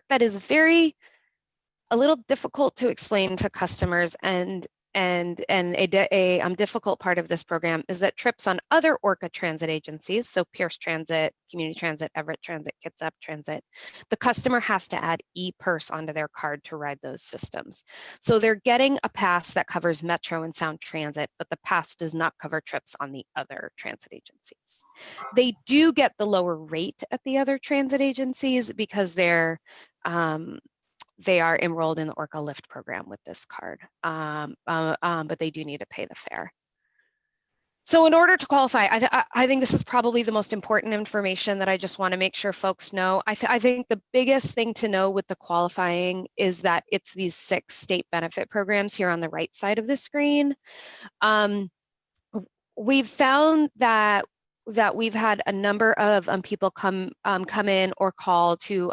that is a little difficult to explain to customers, and a difficult part of this program is that trips on other ORCA transit agencies, so Pierce Transit, Community Transit, Everett Transit, Kitsap Transit, the customer has to add e-purse onto their card to ride those systems. So they're getting a pass that covers Metro and Sound Transit, but the pass does not cover trips on the other transit agencies. They do get the lower rate at the other transit agencies because they are enrolled in the ORCA Lift program with this card, but they do need to pay the fare. So in order to qualify, I think this is probably the most important information that I just want to make sure folks know. I think the biggest thing to know with the qualifying is that it's these 6 state benefit programs here on the right side of the screen. We've found that we've had a number of people come in or call to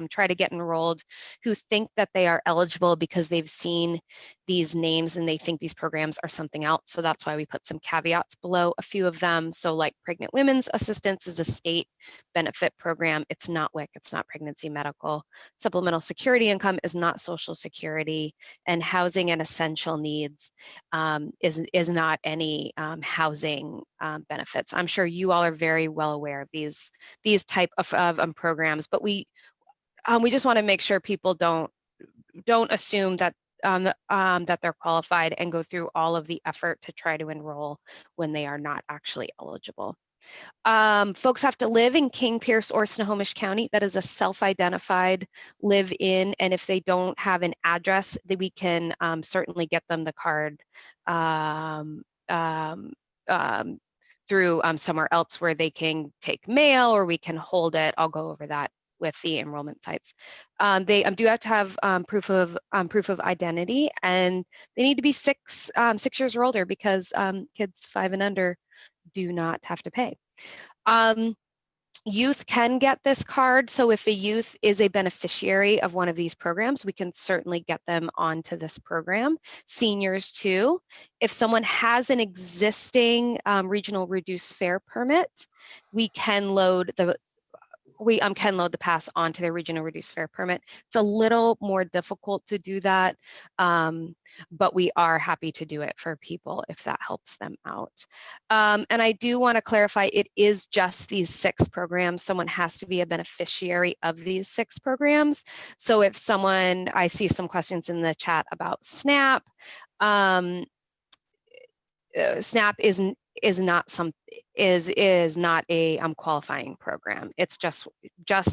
try to get enrolled who think that they are eligible because they've seen these names and they think these programs are something else. So that's why we put some caveats below a few of them. So like Pregnant Women's Assistance is a state benefit program. It's not WIC, it's not pregnancy medical. Supplemental Security Income is not Social Security, and Housing and Essential Needs is not any housing benefits. I'm sure you all are very well aware of these type of programs, but we just want to make sure people don't assume that that they're qualified and go through all of the effort to try to enroll when they are not actually eligible. Folks have to live in King, Pierce, or Snohomish County. That is a self-identified live-in, and if they don't have an address, then we can certainly get them the card through somewhere else where they can take mail, or we can hold it. I'll go over that with the enrollment sites. They do have to have proof of identity, and they need to be 6 years or older, because kids 5 and under do not have to pay. Youth can get this card, so if a youth is a beneficiary of one of these programs, we can certainly get them onto this program. Seniors too. If someone has an existing regional reduced fare permit, we can load the pass onto their regional reduced fare permit. It's a little more difficult to do that, but we are happy to do it for people if that helps them out. And I do want to clarify, it is just these 6 programs. Someone has to be a beneficiary of these 6 programs. So if someone, I see some questions in the chat about SNAP. SNAP is not a qualifying program. It's just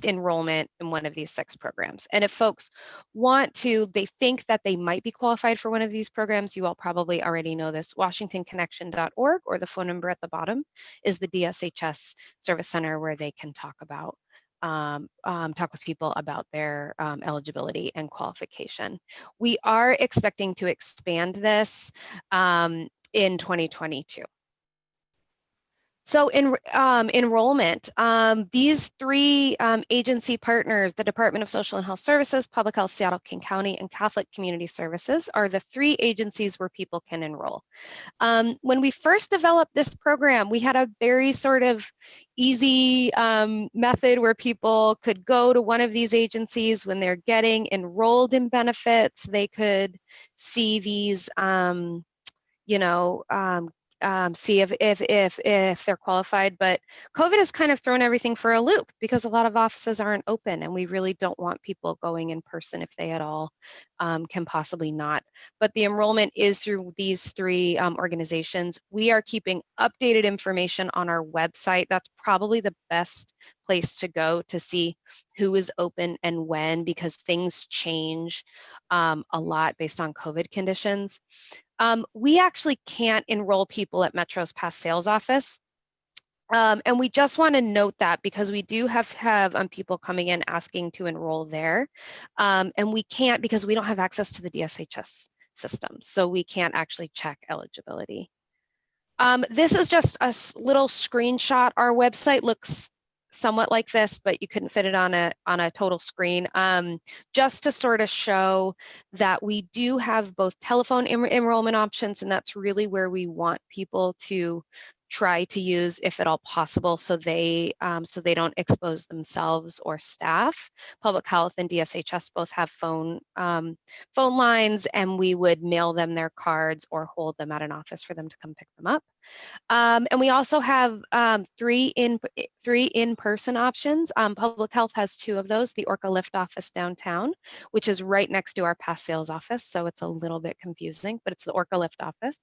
enrollment in one of these 6 programs. And if folks they think that they might be qualified for one of these programs, you all probably already know this. WashingtonConnection.org, or the phone number at the bottom, is the DSHS service center where they can talk with people about their eligibility and qualification. We are expecting to expand this in 2022. So in enrollment, these 3 agency partners, the Department of Social and Health Services, Public Health Seattle, King County, and Catholic Community Services, are the 3 agencies where people can enroll. When we first developed this program, we had a very sort of easy method where people could go to one of these agencies when they're getting enrolled in benefits. They could see these see if they're qualified, but COVID has kind of thrown everything for a loop, because a lot of offices aren't open, and we really don't want people going in person if they at all can possibly not. But the enrollment is through these 3 organizations. We are keeping updated information on our website. That's probably the best place to go to see who is open and when, because things change a lot based on COVID conditions. We actually can't enroll people at Metro's past sales office. And we just want to note that, because we do have people coming in asking to enroll there. And we can't, because we don't have access to the DSHS system. So we can't actually check eligibility. This is just a little screenshot. Our website looks somewhat like this, but you couldn't fit it on a total screen, just to sort of show that we do have both telephone enrollment options, and that's really where we want people to try to use if at all possible, so they don't expose themselves or staff. Public health and DSHS both have phone lines, and we would mail them their cards or hold them at an office for them to come pick them up. And we also have three in-person options. Public health has two of those, the Orca Lift office downtown, which is right next to our past sales office, so it's a little bit confusing, but it's the Orca Lift office,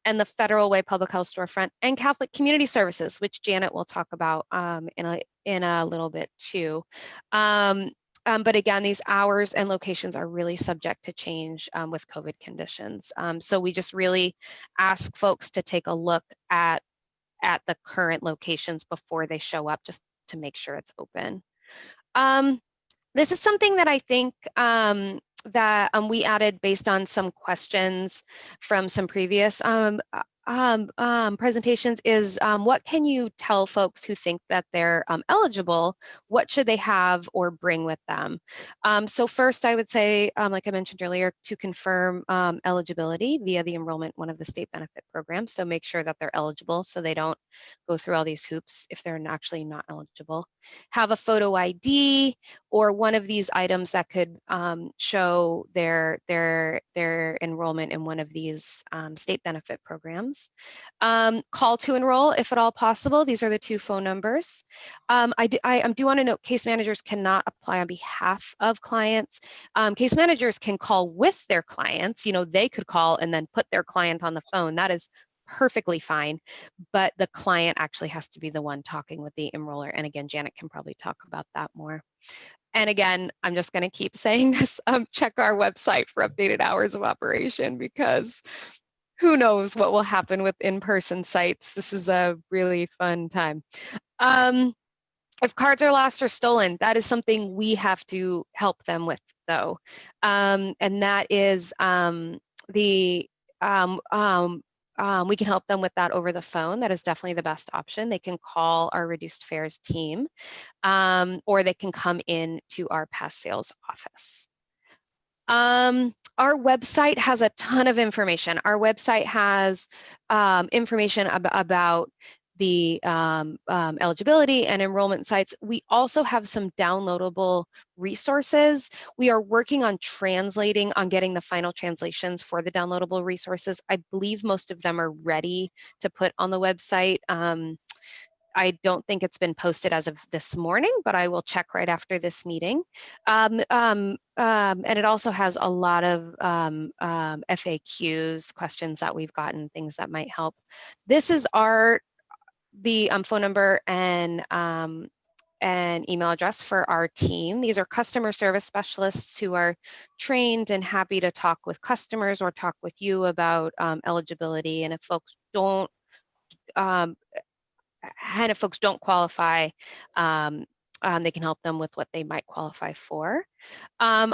and the Federal Way Public Health storefront, and Catholic Community Services, which Janet will talk about in a little bit too. But again, these hours and locations are really subject to change with COVID conditions. So we just really ask folks to take a look at the current locations before they show up, just to make sure it's open. This is something that I think that we added based on some questions from some previous presentations is what can you tell folks who think that they're eligible? What should they have or bring with them? So first, I would say, like I mentioned earlier, to confirm eligibility via the enrollment, one of the state benefit programs. So make sure that they're eligible so they don't go through all these hoops if they're actually not eligible. Have a photo ID or one of these items that could show their enrollment in one of these state benefit programs. Call to enroll if at all possible. These are the two phone numbers. I do want to note case managers cannot apply on behalf of clients. Case managers can call with their clients. They could call and then put their client on the phone. That is perfectly fine, but the client actually has to be the one talking with the enroller. And again, Janet can probably talk about that more. And again, I'm just going to keep saying this, check our website for updated hours of operation, because who knows what will happen with in-person sites. This is a really fun time. If cards are lost or stolen, that is something we have to help them with, though. And that is we can help them with that over the phone. That is definitely the best option. They can call our reduced fares team, or they can come in to our past sales office. Our website has a ton of information. Our website has information about the eligibility and enrollment sites. We also have some downloadable resources. We are working on getting the final translations for the downloadable resources. I believe most of them are ready to put on the website. I don't think it's been posted as of this morning, but I will check right after this meeting. And it also has a lot of FAQs, questions that we've gotten, things that might help. This is the phone number and email address for our team. These are customer service specialists who are trained and happy to talk with customers or talk with you about eligibility. And if folks don't qualify, they can help them with what they might qualify for. I'll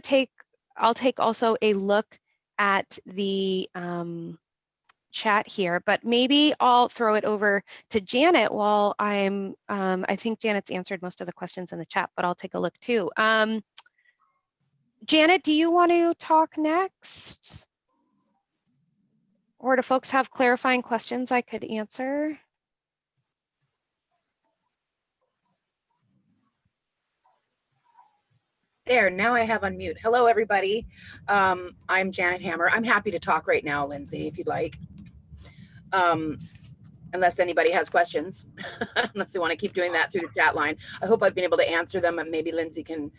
take also a look at the chat here, but maybe I'll throw it over to Janet while I think Janet's answered most of the questions in the chat, but I'll take a look too. Janet, do you want to talk next? Or do folks have clarifying questions I could answer? There, now I have unmute. Hello, everybody. I'm Janet Hammer. I'm happy to talk right now, Lindsay, if you'd like. Unless anybody has questions, unless they want to keep doing that through the chat line. I hope I've been able to answer them, and maybe Lindsay can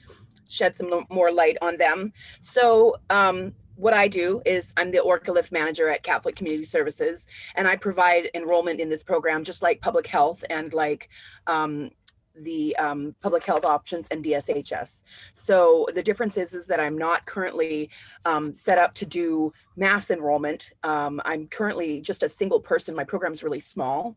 shed some more light on them. So what I do is I'm the Orca Lift manager at Catholic Community Services, and I provide enrollment in this program just like public health and like the public health options and DSHS. So the difference is that I'm not currently set up to do mass enrollment. I'm currently just a single person. My program is really small.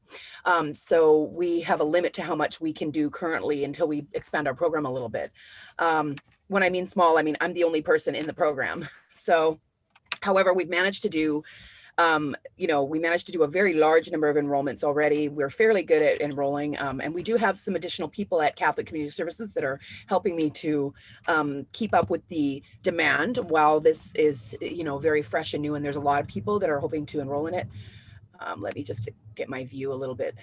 So we have a limit to how much we can do currently until we expand our program a little bit. When I mean small, I mean I'm the only person in the program. So, however, we've managed to do we managed to do a very large number of enrollments already. We're fairly good at enrolling, and we do have some additional people at Catholic Community Services that are helping me to keep up with the demand while this is, very fresh and new, and there's a lot of people that are hoping to enroll in it. Let me just get my view a little bit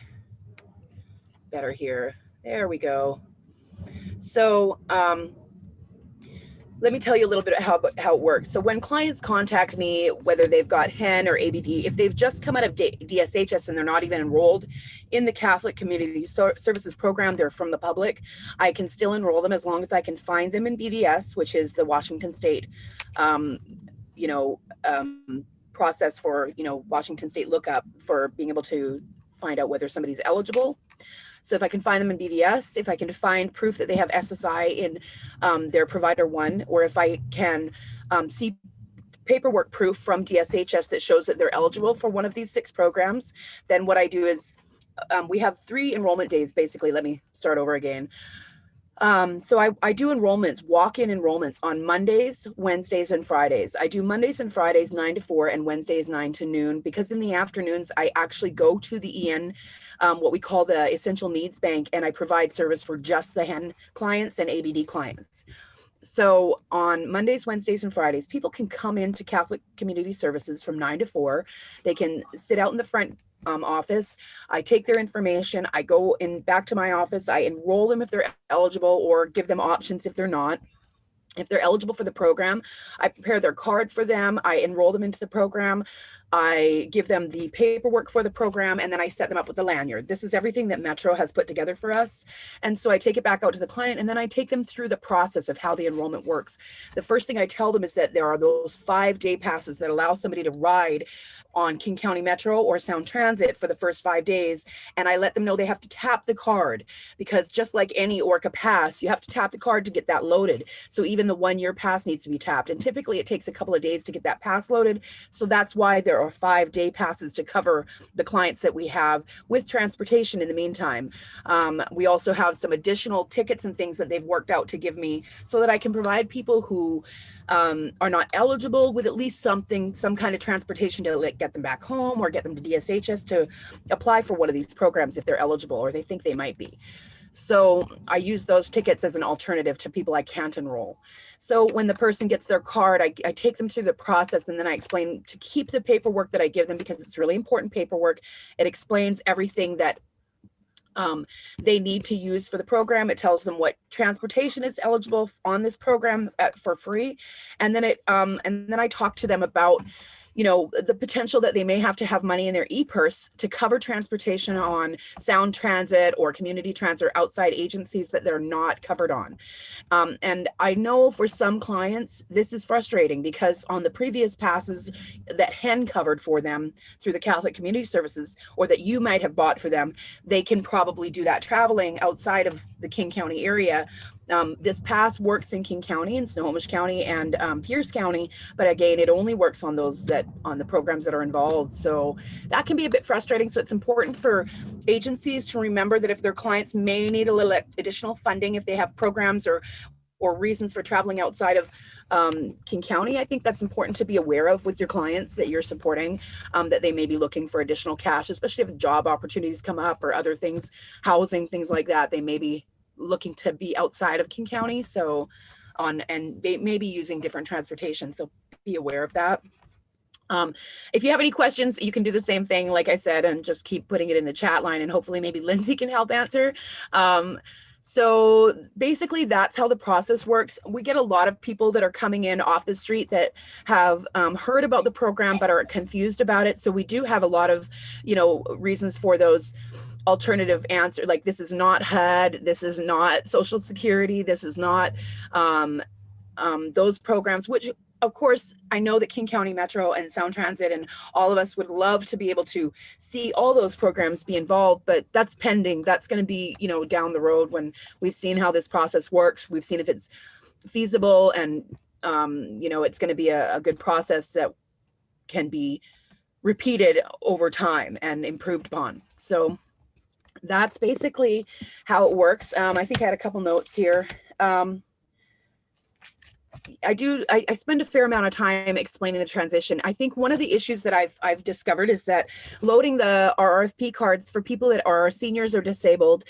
better here. There we go. So let me tell you a little bit how it works. So when clients contact me, whether they've got HEN or ABD, if they've just come out of DSHS and they're not even enrolled in the Catholic Community Services Program, they're from the public, I can still enroll them as long as I can find them in BVS, which is the Washington State, you know, process for, you know, Washington State lookup for being able to find out whether somebody's eligible. So if I can find them in BVS, if I can find proof that they have SSI in their provider one, or if I can see paperwork proof from DSHS that shows that they're eligible for one of these 6 programs, then what I do is we have 3 enrollment days, basically. Let me start over again. So I do enrollments, walk-in enrollments on Mondays, Wednesdays, and Fridays. I do Mondays and Fridays 9 to 4 and Wednesdays 9 to noon, because in the afternoons, I actually go to the EN, what we call the Essential Needs Bank, and I provide service for just the HEN clients and ABD clients. So on Mondays, Wednesdays, and Fridays, people can come into Catholic Community Services from 9 to 4. They can sit out in the front office. I take their information. I go in back to my office. I enroll them if they're eligible, or give them options if they're not. If they're eligible for the program, I prepare their card for them. I enroll them into the program. I give them the paperwork for the program, and then I set them up with the lanyard. This is everything that Metro has put together for us. And so I take it back out to the client, and then I take them through the process of how the enrollment works. The first thing I tell them is that there are those 5-day passes that allow somebody to ride on King County Metro or Sound Transit for the first 5 days. And I let them know they have to tap the card, because just like any Orca pass, you have to tap the card to get that loaded. So even the 1-year pass needs to be tapped. And typically it takes a couple of days to get that pass loaded. So that's why there are 5-day passes to cover the clients that we have, with transportation in the meantime. We also have some additional tickets and things that they've worked out to give me, so that I can provide people who are not eligible with at least some kind of transportation to like get them back home, or get them to DSHS to apply for one of these programs if they're eligible or they think they might be. So I use those tickets as an alternative to people I can't enroll. So when the person gets their card, I take them through the process, and then I explain to keep the paperwork that I give them, because it's really important paperwork. It explains everything that they need to use for the program. It tells them what transportation is eligible on this program for free. And then I talk to them about, you know, the potential that they may have to have money in their e-purse to cover transportation on Sound Transit or Community Transit or outside agencies that they're not covered on. And I know for some clients, this is frustrating, because on the previous passes that HEN covered for them through the Catholic Community Services, or that you might have bought for them, they can probably do that traveling outside of the King County area. This pass works in King County and Snohomish County and Pierce County, but again, it only works on the programs that are involved. So that can be a bit frustrating. So it's important for agencies to remember that if their clients may need a little additional funding, if they have programs or reasons for traveling outside of King County, I think that's important to be aware of with your clients that you're supporting, that they may be looking for additional cash, especially if job opportunities come up or other things, housing, things like that. They may be looking to be outside of King County, and maybe using different transportation. So be aware of that. If you have any questions, you can do the same thing, like I said, and just keep putting it in the chat line, and hopefully maybe Lindsay can help answer. So basically that's how the process works. We get a lot of people that are coming in off the street that have heard about the program but are confused about it. So we do have a lot of, you know, reasons for those alternative answer, like this is not HUD, this is not Social Security, this is not those programs, which of course I know that King County Metro and Sound Transit and all of us would love to be able to see all those programs be involved, but that's pending. That's going to be, you know, down the road when we've seen how this process works. We've seen if it's feasible, and you know, it's going to be a good process that can be repeated over time and improved upon. So that's basically how it works. I think I had a couple notes here. I spend a fair amount of time explaining the transition. I think one of the issues that I've discovered is that loading the RRFP cards for people that are seniors or disabled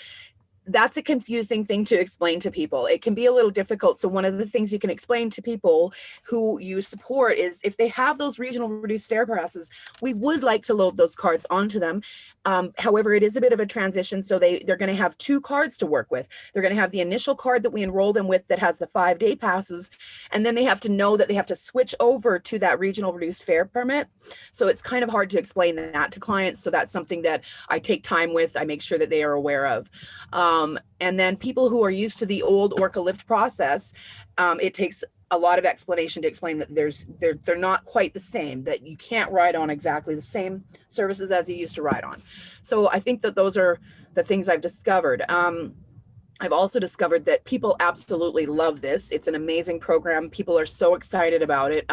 that's a confusing thing to explain to people. It can be a little difficult. So one of the things you can explain to people who you support is if they have those regional reduced fare passes, we would like to load those cards onto them. However, it is a bit of a transition. So they're going to have two cards to work with. They're going to have the initial card that we enroll them with that has the 5-day passes. And then they have to know that they have to switch over to that regional reduced fare permit. So it's kind of hard to explain that to clients. So that's something that I take time with. I make sure that they are aware of. And then people who are used to the old Orca lift process, it takes a lot of explanation to explain that they're not quite the same, that you can't ride on exactly the same services as you used to ride on. So I think that those are the things I've discovered. I've also discovered that people absolutely love this. It's an amazing program. People are so excited about it.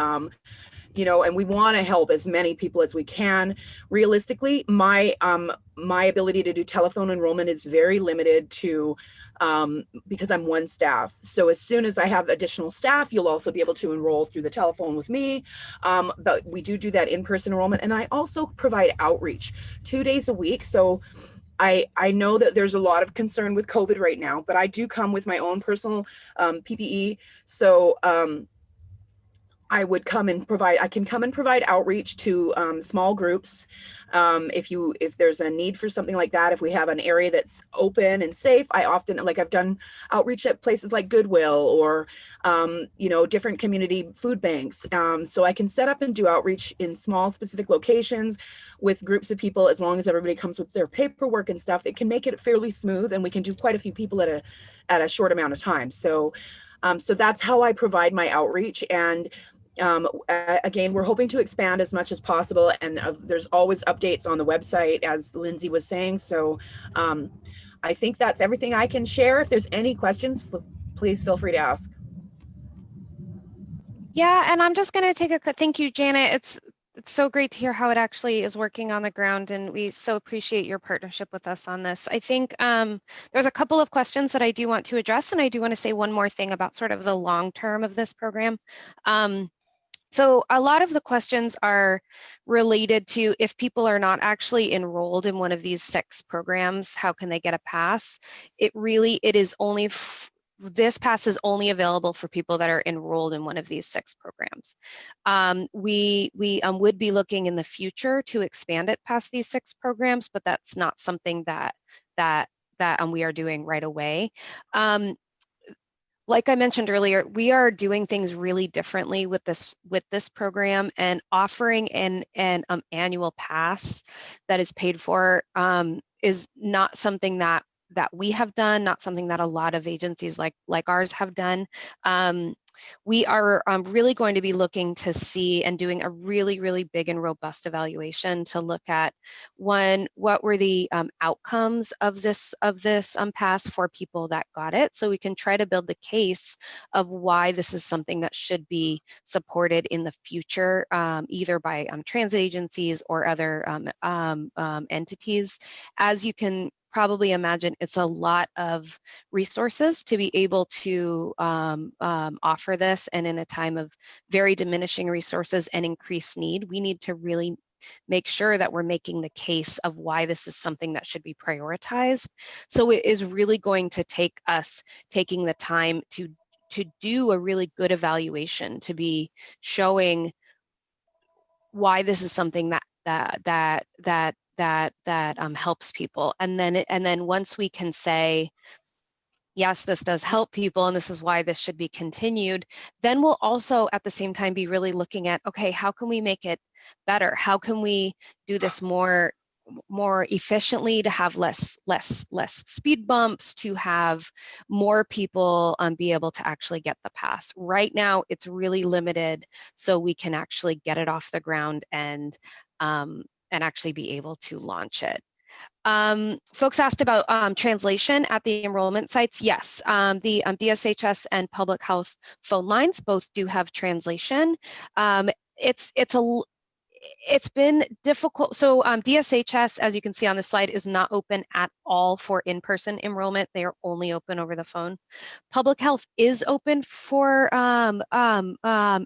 You know, and we want to help as many people as we can. Realistically, my ability to do telephone enrollment is very limited to because I'm one staff. So as soon as I have additional staff, you'll also be able to enroll through the telephone with me. But we do that in-person enrollment, and I also provide outreach 2 days a week. So I know that there's a lot of concern with COVID right now, but I do come with my own personal PPE. So I can come and provide outreach to small groups. If there's a need for something like that, if we have an area that's open and safe, I've done outreach at places like Goodwill or, different community food banks. So I can set up and do outreach in small specific locations with groups of people. As long as everybody comes with their paperwork and stuff, it can make it fairly smooth, and we can do quite a few people at a short amount of time. So that's how I provide my outreach. And again, we're hoping to expand as much as possible, and there's always updates on the website, as Lindsay was saying. So I think that's everything I can share. If there's any questions, please feel free to ask. Yeah, and I'm just going to take thank you, Janet. It's so great to hear how it actually is working on the ground, and we so appreciate your partnership with us on this. I think there's a couple of questions that I do want to address, and I do want to say one more thing about sort of the long term of this program. So a lot of the questions are related to if people are not actually enrolled in one of these 6 programs, how can they get a pass? It is only this pass is only available for people that are enrolled in one of these 6 programs. We would be looking in the future to expand it past these 6 programs, but that's not something that we are doing right away. Like I mentioned earlier, we are doing things really differently with this program, and offering an annual pass that is paid for is not something that we have done, not something that a lot of agencies like ours have done. We are really going to be looking to see and doing a really, really big and robust evaluation to look at, one, what were the outcomes of this pass for people that got it, so we can try to build the case of why this is something that should be supported in the future, either by transit agencies or other entities. As you can probably imagine, it's a lot of resources to be able to offer this, and in a time of very diminishing resources and increased need, we need to really make sure that we're making the case of why this is something that should be prioritized. So it is really going to take us taking the time to do a really good evaluation, to be showing why this is something that helps people. And then once we can say, yes, this does help people, and this is why this should be continued, then we'll also at the same time be really looking at, okay, how can we make it better? How can we do this more efficiently, to have less speed bumps, to have more people be able to actually get the pass? Right now, it's really limited, so we can actually get it off the ground and actually be able to launch it. Folks asked about translation at the enrollment sites. Yes, the DSHS and public health phone lines both do have translation. It's been difficult. So DSHS, as you can see on the slide, is not open at all for in-person enrollment. They are only open over the phone. Public health is open for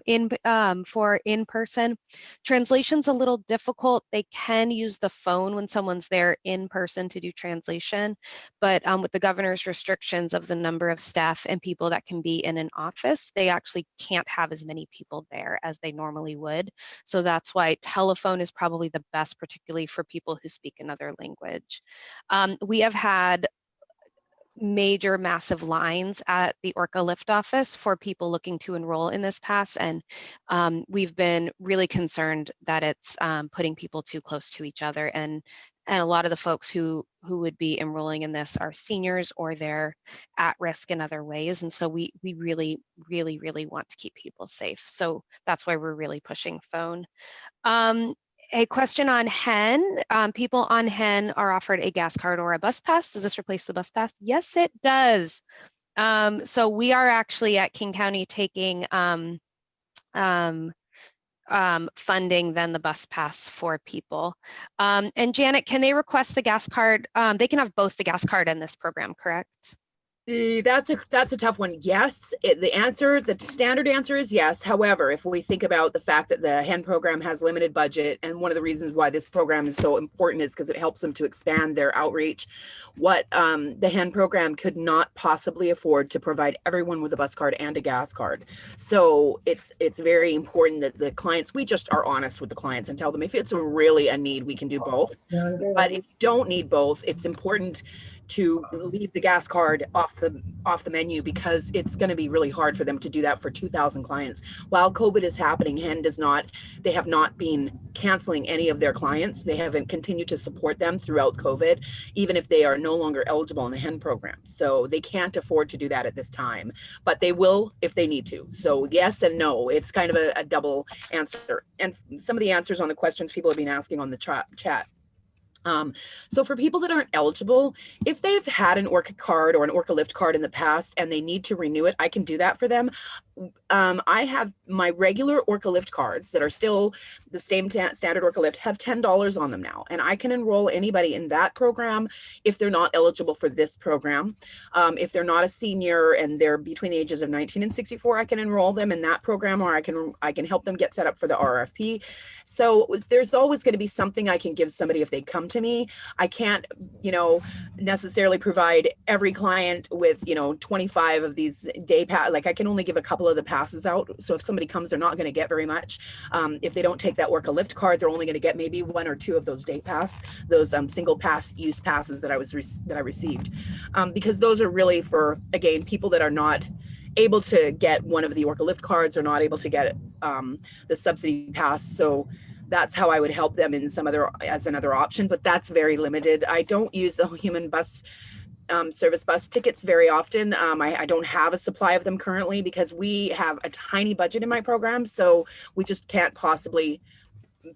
in-person. Translation's a little difficult. They can use the phone when someone's there in person to do translation, but with the governor's restrictions of the number of staff and people that can be in an office, they actually can't have as many people there as they normally would. So that's why telephone is probably the best, particularly for people who speak another language. We have had major massive lines at the Orca Lift office for people looking to enroll in this pass, and we've been really concerned that it's putting people too close to each other, and a lot of the folks who would be enrolling in this are seniors or they're at risk in other ways, and so we really want to keep people safe. So that's why we're really pushing phone. A question on HEN. People on HEN are offered a gas card or a bus pass. Does this replace the bus pass? Yes, it does. So we are actually at King County taking funding than the bus pass for people. And Janet, can they request the gas card? They can have both the gas card and this program, correct? That's a tough one. Yes, the standard answer is yes. However, if we think about the fact that the HEN program has limited budget, and one of the reasons why this program is so important is because it helps them to expand their outreach. What the HEN program could not possibly afford to provide everyone with a bus card and a gas card. So it's very important that the clients, we just are honest with the clients and tell them if it's really a need, we can do both. But if you don't need both, it's important to leave the gas card off the menu, because it's going to be really hard for them to do that for 2,000 clients. While COVID is happening, HEN they have not been canceling any of their clients. They haven't continued to support them throughout COVID, even if they are no longer eligible in the HEN program. So they can't afford to do that at this time, but they will if they need to. So yes and no, it's kind of a double answer. And some of the answers on the questions people have been asking on the chat. So for people that aren't eligible, if they've had an Orca card or an Orca Lift card in the past and they need to renew it, I can do that for them. I have my regular Orca Lift cards that are still the same standard Orca Lift have $10 on them now, and I can enroll anybody in that program if they're not eligible for this program. If they're not a senior and they're between the ages of 19 and 64, I can enroll them in that program, or I can help them get set up for the RFP. So there's always going to be something I can give somebody if they come to me. I can't, necessarily provide every client with, 25 of these day pass. Like I can only give a couple of the passes out. So if somebody comes, they're not going to get very much. If they don't take that Orca Lift card, they're only going to get maybe one or two of those day pass, those single pass use passes that I received, because those are really for, again, people that are not able to get one of the Orca Lift cards or not able to get the subsidy pass. So that's how I would help them in as another option, but that's very limited. I don't use the human bus service bus tickets very often. I don't have a supply of them currently because we have a tiny budget in my program. So we just can't possibly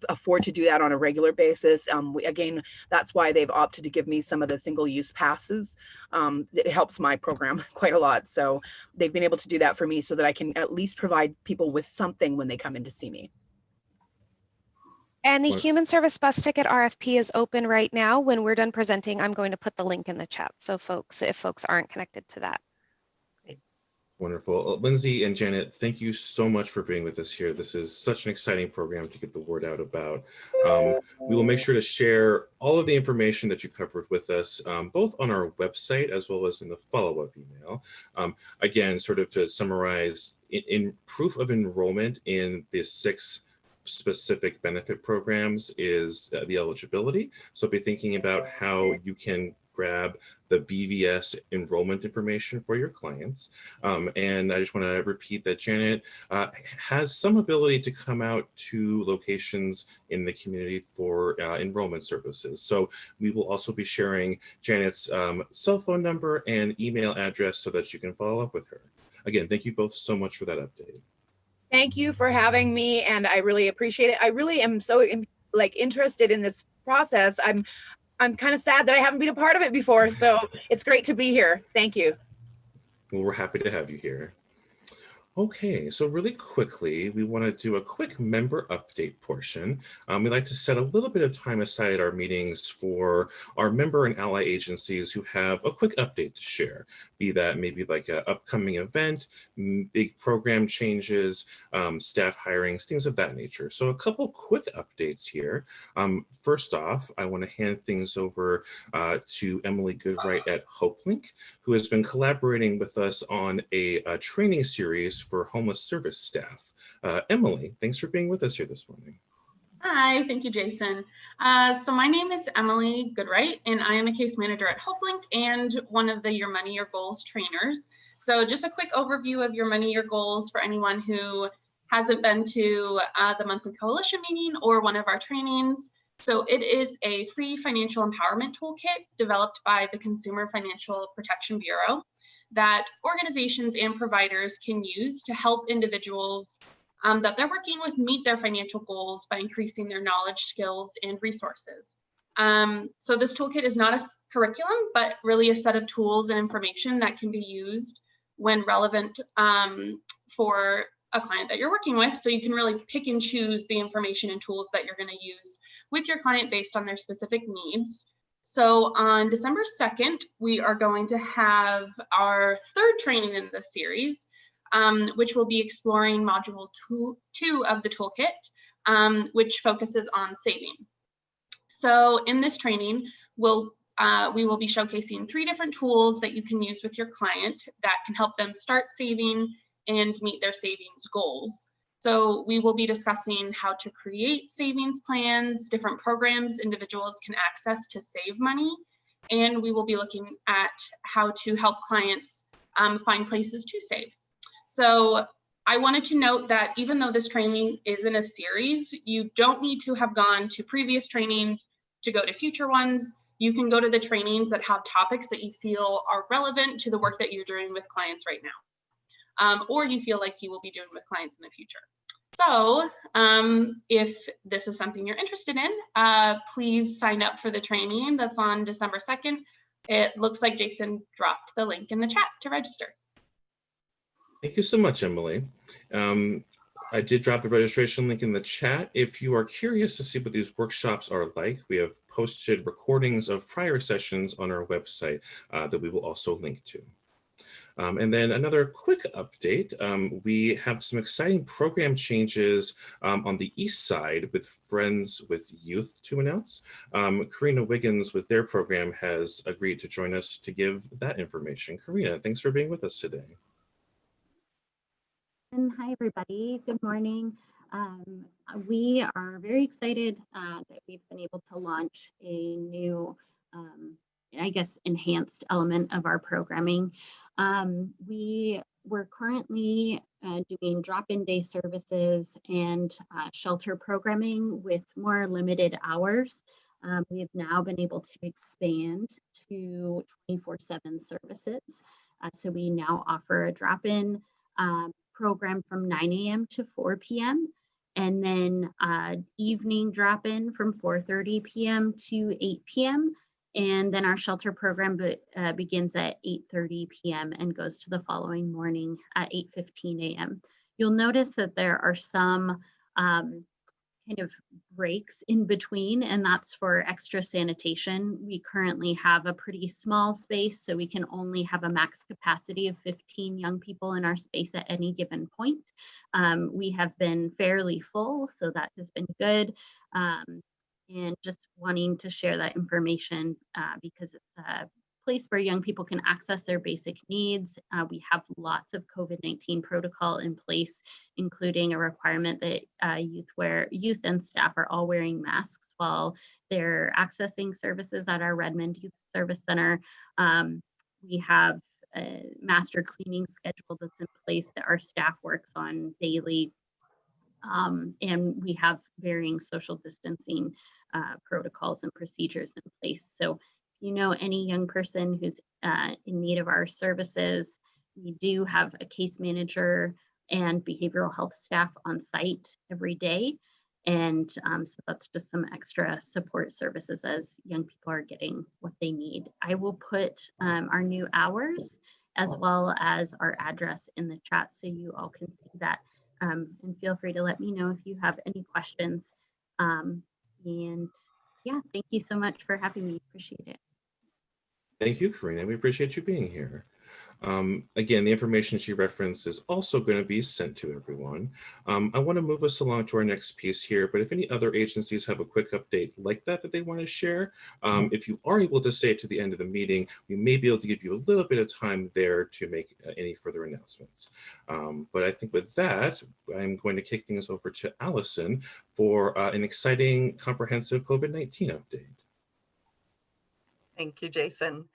afford to do that on a regular basis. Again, that's why they've opted to give me some of the single use passes. It helps my program quite a lot. So they've been able to do that for me so that I can at least provide people with something when they come in to see me. And the human service bus ticket RFP is open right now. When we're done presenting, I'm going to put the link in the chat. So if folks aren't connected to that. Wonderful. Lindsay and Janet, thank you so much for being with us here. This is such an exciting program to get the word out about. We will make sure to share all of the information that you covered with us, both on our website as well as in the follow-up email. Again, sort of to summarize, in proof of enrollment in the 6 specific benefit programs is the eligibility. So be thinking about how you can grab the BVS enrollment information for your clients. And I just want to repeat that Janet has some ability to come out to locations in the community for enrollment services. So we will also be sharing Janet's cell phone number and email address so that you can follow up with her. Again, thank you both so much for that update. Thank you for having me, and I really appreciate it. I really am so interested in this process. I'm kind of sad that I haven't been a part of it before, so it's great to be here. Thank you. Well, we're happy to have you here. Okay, so really quickly, we want to do a quick member update portion. We like to set a little bit of time aside at our meetings for our member and ally agencies who have a quick update to share, be that maybe like an upcoming event, big program changes, staff hirings, things of that nature. So a couple quick updates here. First off, I want to hand things over to Emily Goodright at HopeLink, who has been collaborating with us on a training series for homeless service staff. Emily, thanks for being with us here this morning. Hi, thank you, Jason. So my name is Emily Goodright, and I am a case manager at HopeLink and one of the Your Money, Your Goals trainers. So just a quick overview of Your Money, Your Goals for anyone who hasn't been to the monthly coalition meeting or one of our trainings. So it is a free financial empowerment toolkit developed by the Consumer Financial Protection Bureau that organizations and providers can use to help individuals that they're working with meet their financial goals by increasing their knowledge, skills, and resources. So this toolkit is not a curriculum, but really a set of tools and information that can be used when relevant for a client that you're working with. So you can really pick and choose the information and tools that you're going to use with your client based on their specific needs. So on December 2nd, we are going to have our third training in the series, which will be exploring module two of the toolkit, which focuses on saving. So in this training, we will be showcasing 3 different tools that you can use with your client that can help them start saving and meet their savings goals. So we will be discussing how to create savings plans, different programs individuals can access to save money, and we will be looking at how to help clients find places to save. So I wanted to note that even though this training is in a series, you don't need to have gone to previous trainings to go to future ones. You can go to the trainings that have topics that you feel are relevant to the work that you're doing with clients right now, or you feel like you will be doing with clients in the future. So if this is something you're interested in, please sign up for the training that's on December 2nd. It looks like Jason dropped the link in the chat to register. Thank you so much, Emily. I did drop the registration link in the chat. If you are curious to see what these workshops are like, we have posted recordings of prior sessions on our website that we will also link to. And then another quick update, we have some exciting program changes on the east side with Friends with Youth to announce. Karina Wiggins with their program has agreed to join us to give that information. Karina, thanks for being with us today. And hi, everybody. Good morning. We are very excited that we've been able to launch a new, I guess, enhanced element of our programming. We were currently doing drop-in day services and shelter programming with more limited hours. We have now been able to expand to 24/7 services. So we now offer a drop-in program from 9 a.m. to 4 p.m. and then evening drop-in from 4:30 p.m. to 8 p.m. And then our shelter program begins at 8:30 p.m. and goes to the following morning at 8:15 a.m. You'll notice that there are some kind of breaks in between, and that's for extra sanitation. We currently have a pretty small space, so we can only have a max capacity of 15 young people in our space at any given point. We have been fairly full, so that has been good. And just wanting to share that information because it's a place where young people can access their basic needs. We have lots of COVID-19 protocol in place, including a requirement that youth and staff are all wearing masks while they're accessing services at our Redmond Youth Service Center. We have a master cleaning schedule that's in place that our staff works on daily. And we have varying social distancing protocols and procedures in place. So if you know any young person who's in need of our services, we do have a case manager and behavioral health staff on site every day. And so that's just some extra support services as young people are getting what they need. I will put our new hours as well as our address in the chat so you all can see that. And feel free to let me know if you have any questions. And yeah, thank you so much for having me. Appreciate it. Thank you, Karina. We appreciate you being here. Again, the information she referenced is also going to be sent to everyone. I want to move us along to our next piece here, but if any other agencies have a quick update like that they want to share, if you are able to stay to the end of the meeting, we may be able to give you a little bit of time there to make any further announcements. But I think with that, I'm going to kick things over to Allison for an exciting, comprehensive COVID-19 update. Thank you, Jason.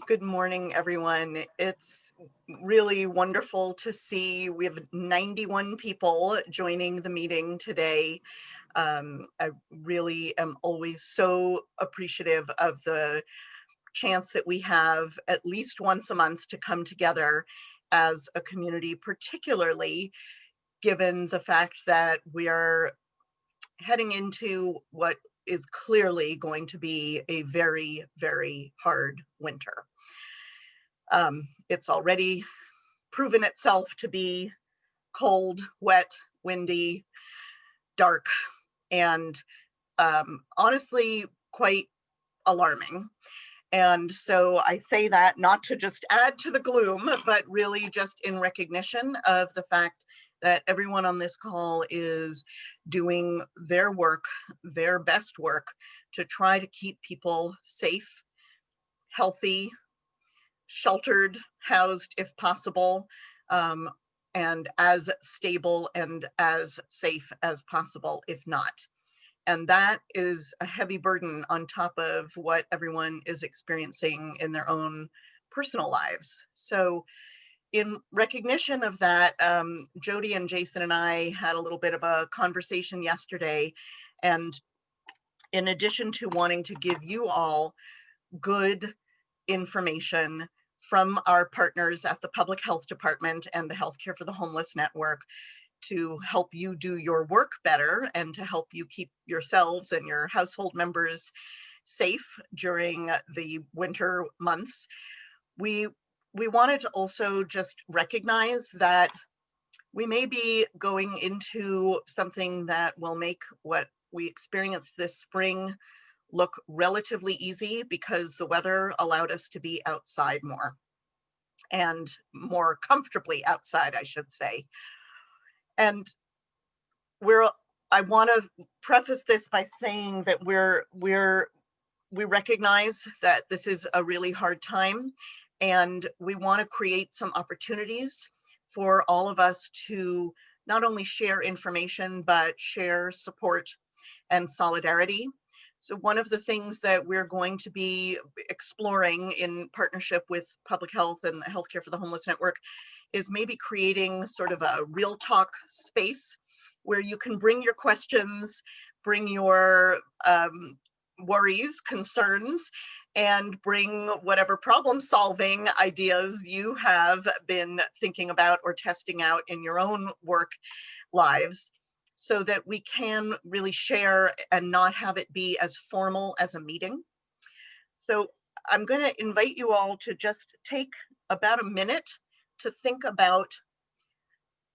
Good morning, everyone. It's really wonderful to see we have 91 people joining the meeting today. I really am always so appreciative of the chance that we have at least once a month to come together as a community, particularly given the fact that we are heading into what is clearly going to be a very, very hard winter. It's already proven itself to be cold, wet, windy, dark, and honestly quite alarming. And so I say that not to just add to the gloom, but really just in recognition of the fact that everyone on this call is doing their work, their best work, to try to keep people safe, healthy, sheltered, housed if possible, and as stable and as safe as possible if not. And that is a heavy burden on top of what everyone is experiencing in their own personal lives. So in recognition of that, Jody and Jason and I had a little bit of a conversation yesterday. And in addition to wanting to give you all good information from our partners at the Public Health Department and the Healthcare for the Homeless Network to help you do your work better and to help you keep yourselves and your household members safe during the winter months, we wanted to also just recognize that we may be going into something that will make what we experienced this spring look relatively easy because the weather allowed us to be outside more and more comfortably outside, I should say. And I want to preface this by saying that we recognize that this is a really hard time, and we want to create some opportunities for all of us to not only share information, but share support and solidarity. So one of the things that we're going to be exploring in partnership with Public Health and the Healthcare for the Homeless Network is maybe creating sort of a real talk space where you can bring your questions, bring your worries, concerns, and bring whatever problem solving ideas you have been thinking about or testing out in your own work lives, so that we can really share and not have it be as formal as a meeting. So I'm going to invite you all to just take about a minute to think about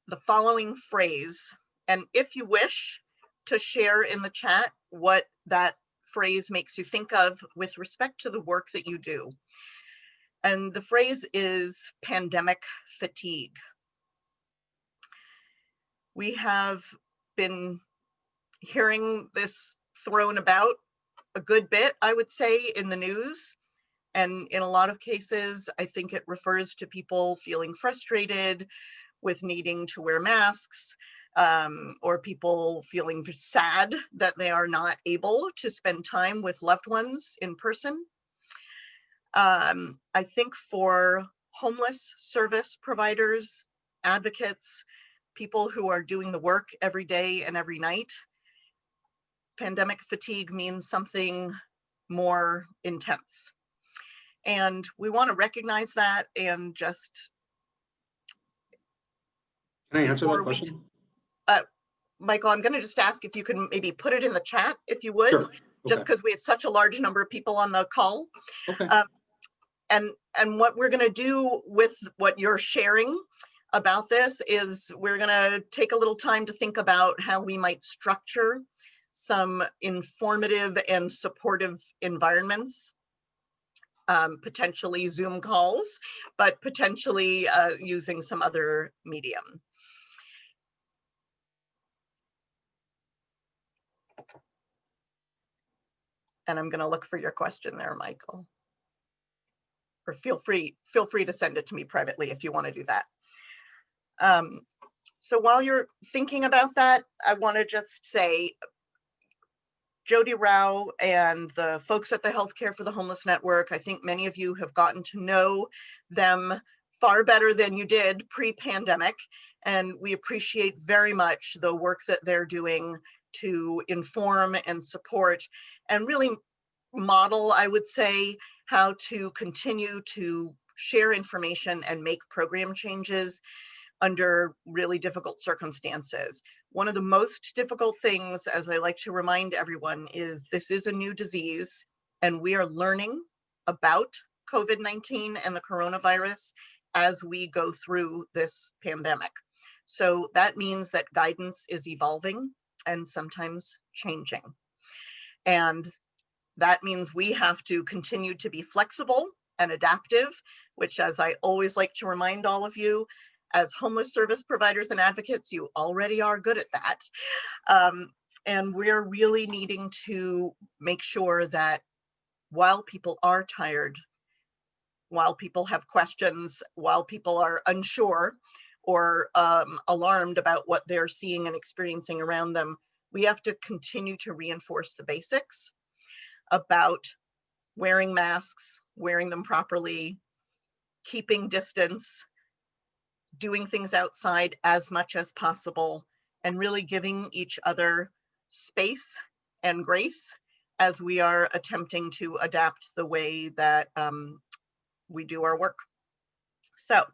the following phrase, and if you wish to share in the chat what that phrase makes you think of with respect to the work that you do. And the phrase is pandemic fatigue. We have been hearing this thrown about a good bit, I would say, in the news. And in a lot of cases, I think it refers to people feeling frustrated with needing to wear masks, or people feeling sad that they are not able to spend time with loved ones in person. I think for homeless service providers, advocates, people who are doing the work every day and every night, pandemic fatigue means something more intense. And we want to recognize that and just... Can I answer that question? Michael, I'm going to just ask if you can maybe put it in the chat, if you would, Sure. Okay. just because we have such a large number of people on the call. Okay. And what we're going to do with what you're sharing about this is we're going to take a little time to think about how we might structure some informative and supportive environments, potentially Zoom calls, but potentially using some other medium. And I'm going to look for your question there, Michael. Or feel free to send it to me privately if you want to do that. So while you're thinking about that, I want to just say, Jody, Rauch, and the folks at the Healthcare for the Homeless Network, I think many of you have gotten to know them far better than you did pre-pandemic, and we appreciate very much the work that they're doing to inform and support and really model, I would say, how to continue to share information and make program changes under really difficult circumstances. One of the most difficult things, as I like to remind everyone, is this is a new disease and we are learning about COVID-19 and the coronavirus as we go through this pandemic. So that means that guidance is evolving and sometimes changing. And that means we have to continue to be flexible and adaptive, which, as I always like to remind all of you, as homeless service providers and advocates, you already are good at that. And we're really needing to make sure that while people are tired, while people have questions, while people are unsure or alarmed about what they're seeing and experiencing around them, we have to continue to reinforce the basics about wearing masks, wearing them properly, keeping distance, doing things outside as much as possible, and really giving each other space and grace as we are attempting to adapt the way that we do our work. So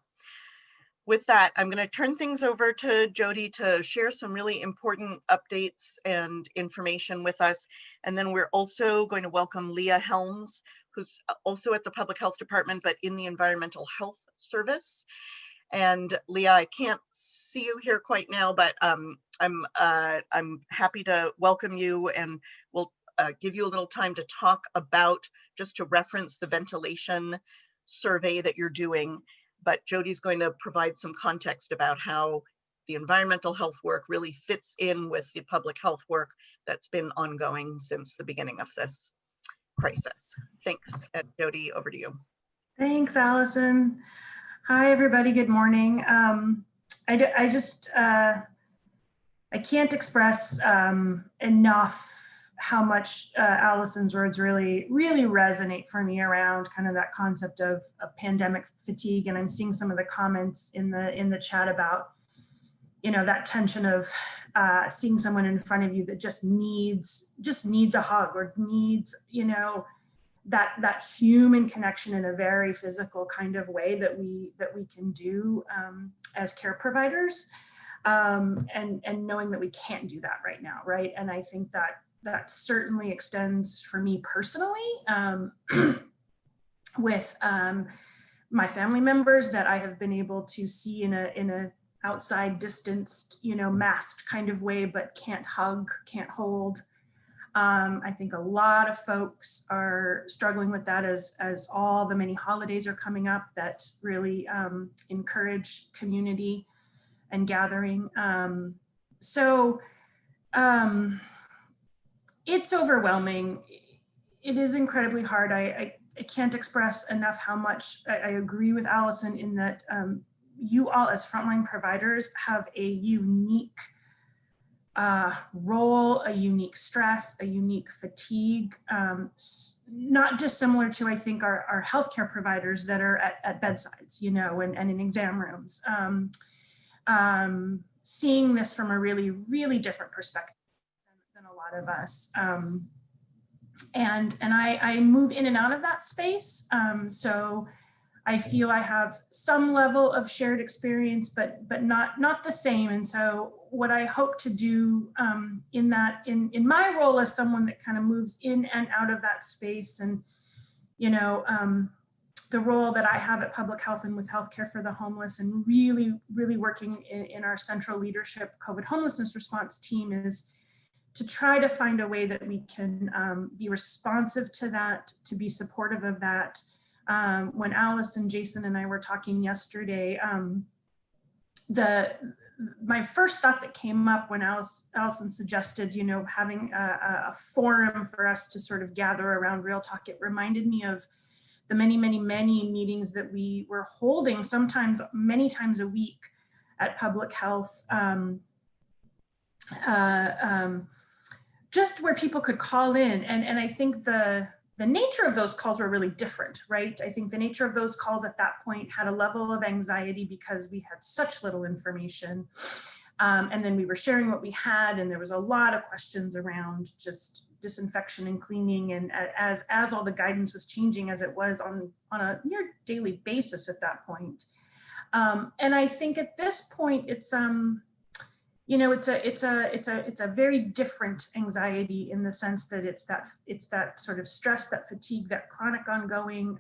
with that, I'm going to turn things over to Jody to share some really important updates and information with us. And then we're also going to welcome Leah Helms, who's also at the Public Health Department, but in the Environmental Health Service. And Leah, I can't see you here quite now, but I'm happy to welcome you, and we'll give you a little time to talk about, just to reference the ventilation survey that you're doing. But Jody's going to provide some context about how the environmental health work really fits in with the public health work that's been ongoing since the beginning of this crisis. Thanks, and Jody, over to you. Thanks, Allison. Hi, everybody. Good morning. I can't express enough how much Allison's words really resonate for me around kind of that concept of pandemic fatigue. And I'm seeing some of the comments in the chat about, you know, that tension of seeing someone in front of you that just needs a hug, or needs, you know, that human connection in a very physical kind of way that we can do as care providers, and knowing that we can't do that right now, right? And I think that certainly extends for me personally, with my family members that I have been able to see in a outside distanced, you know, masked kind of way, but can't hug, can't hold. I think a lot of folks are struggling with that as all the many holidays are coming up that really encourage community and gathering. It's overwhelming. It is incredibly hard. I can't express enough how much I agree with Allison in that you all as frontline providers have a unique role, a unique stress, a unique fatigue, not dissimilar to, I think, our healthcare providers that are at bedsides, you know, and in exam rooms. Seeing this from a really different perspective than a lot of us. And I move in and out of that space. So I feel I have some level of shared experience, but not the same. And so what I hope to do in my role as someone that kind of moves in and out of that space, and, you know, the role that I have at Public Health and with Healthcare for the Homeless, and really, really working in our central leadership COVID homelessness response team, is to try to find a way that we can be responsive to that, to be supportive of that. When Alice and Jason and I were talking yesterday, my first thought that came up when Allison suggested, you know, having a forum for us to sort of gather around Real Talk, it reminded me of the many, many, many meetings that we were holding, sometimes many times a week at Public Health, just where people could call in. And I think the nature of those calls were really different, right? I think the nature of those calls at that point had a level of anxiety because we had such little information. And then we were sharing what we had, and there was a lot of questions around just disinfection and cleaning. And as all the guidance was changing, as it was on a near daily basis at that point. And I think at this point, it's you know, it's a very different anxiety in the sense that it's that sort of stress, that fatigue, that chronic ongoing.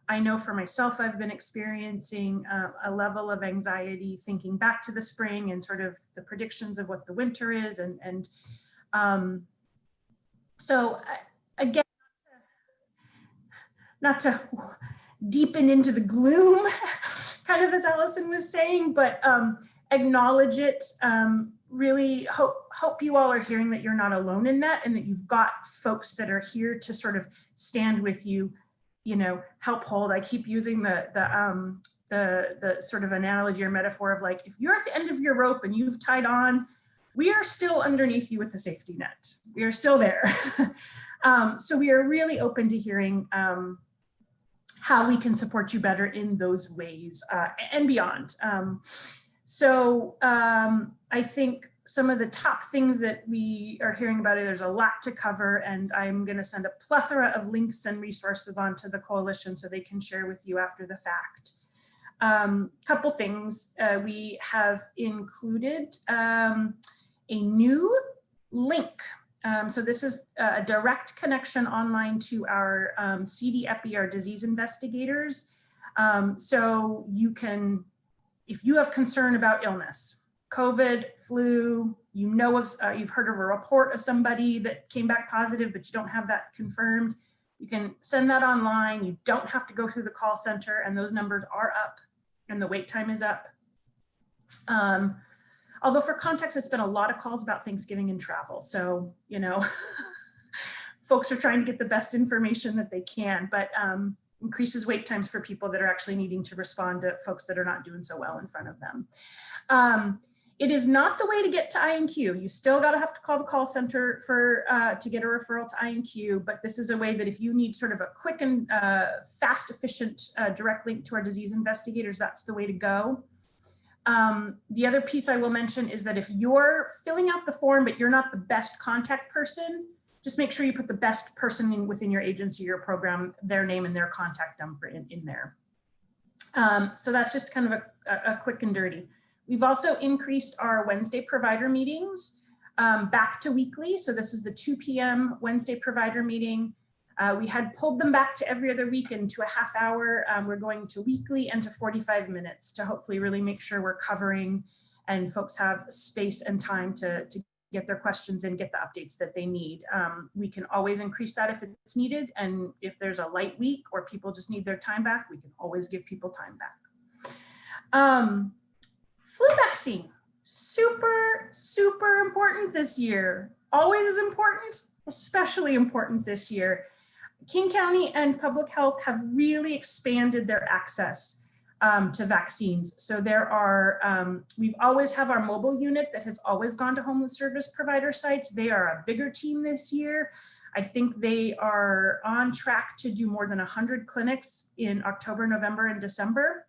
I know for myself, I've been experiencing a level of anxiety thinking back to the spring and sort of the predictions of what the winter is. So again, not to deepen into the gloom, kind of as Allison was saying, but acknowledge it. Really hope you all are hearing that you're not alone in that, and that you've got folks that are here to sort of stand with you, you know, help hold. I keep using the sort of analogy or metaphor of like, if you're at the end of your rope and you've tied on, we are still underneath you with the safety net. We are still there. So we are really open to hearing how we can support you better in those ways and beyond. I think some of the top things that we are hearing about it, there's a lot to cover, and I'm going to send a plethora of links and resources onto the coalition so they can share with you after the fact. Couple things, we have included a new link. So this is a direct connection online to our CD-EPI, our disease investigators. So you can, if you have concern about illness, COVID, flu, you know of, you've heard of a report of somebody that came back positive, but you don't have that confirmed, you can send that online. You don't have to go through the call center, and those numbers are up and the wait time is up. Although for context, it's been a lot of calls about Thanksgiving and travel. So, you know, folks are trying to get the best information that they can, but increases wait times for people that are actually needing to respond to folks that are not doing so well in front of them. It is not the way to get to I&Q. You still have to call the call center for to get a referral to I&Q, but this is a way that if you need sort of a quick and fast, efficient direct link to our disease investigators, that's the way to go. The other piece I will mention is that if you're filling out the form, but you're not the best contact person, just make sure you put the best person within your agency or program, their name and their contact number in there. So that's just kind of a quick and dirty. We've also increased our Wednesday provider meetings back to weekly. So this is the 2 p.m. Wednesday provider meeting. We had pulled them back to every other week into a half hour. We're going to weekly and to 45 minutes to hopefully really make sure we're covering and folks have space and time to get their questions and get the updates that they need. We can always increase that if it's needed. And if there's a light week or people just need their time back, we can always give people time back. Flu vaccine, super, super important this year. Always is important, especially important this year. King County and Public Health have really expanded their access to vaccines. So there are, we always have our mobile unit that has always gone to homeless service provider sites. They are a bigger team this year. I think they are on track to do more than 100 clinics in October, November, and December.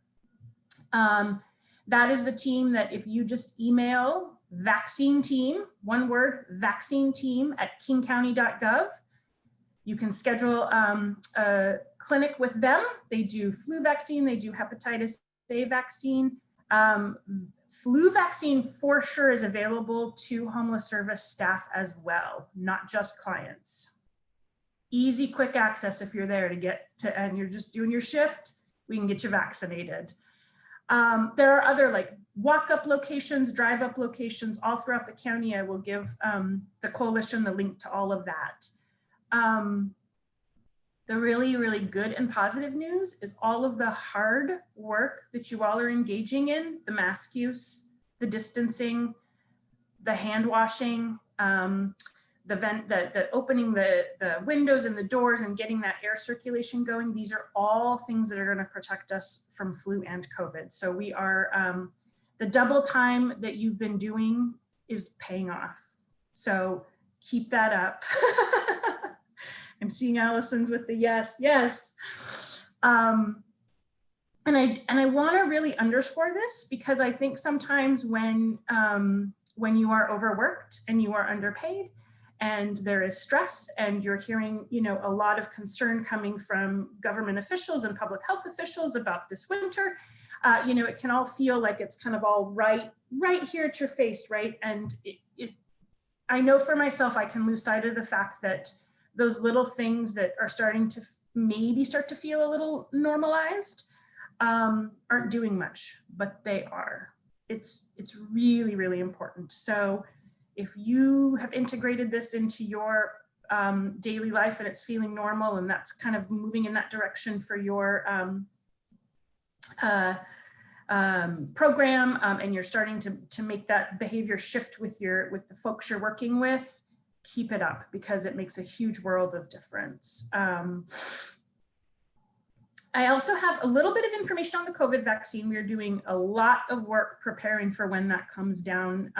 That is the team that if you just email vaccine team, one word, vaccine team at kingcounty.gov, you can schedule a clinic with them. They do flu vaccine, they do hepatitis A vaccine. Flu vaccine for sure is available to homeless service staff as well, not just clients. easy, quick access if you're there to get to, and you're just doing your shift, we can get you vaccinated. There are other like walk-up locations, drive-up locations all throughout the county. I will give the coalition the link to all of that. The really, really good and positive news is all of the hard work that you all are engaging in, the mask use, the distancing, the hand washing, the opening the windows and the doors and getting that air circulation going. These are all things that are going to protect us from flu and COVID. So we are, the double time that you've been doing is paying off. So keep that up. I'm seeing Allison's with the yes, yes. And I want to really underscore this because I think sometimes when you are overworked and you are underpaid and there is stress and you're hearing, you know, a lot of concern coming from government officials and public health officials about this winter, you know, it can all feel like it's kind of all right here at your face, right? And I know for myself, I can lose sight of the fact that those little things that are starting to maybe start to feel a little normalized aren't doing much, but they are. It's really, really important. So if you have integrated this into your daily life and it's feeling normal and that's kind of moving in that direction for your program and you're starting to make that behavior shift with the folks you're working with, keep it up because it makes a huge world of difference. I also have a little bit of information on the COVID vaccine. We are doing a lot of work preparing for when that comes down.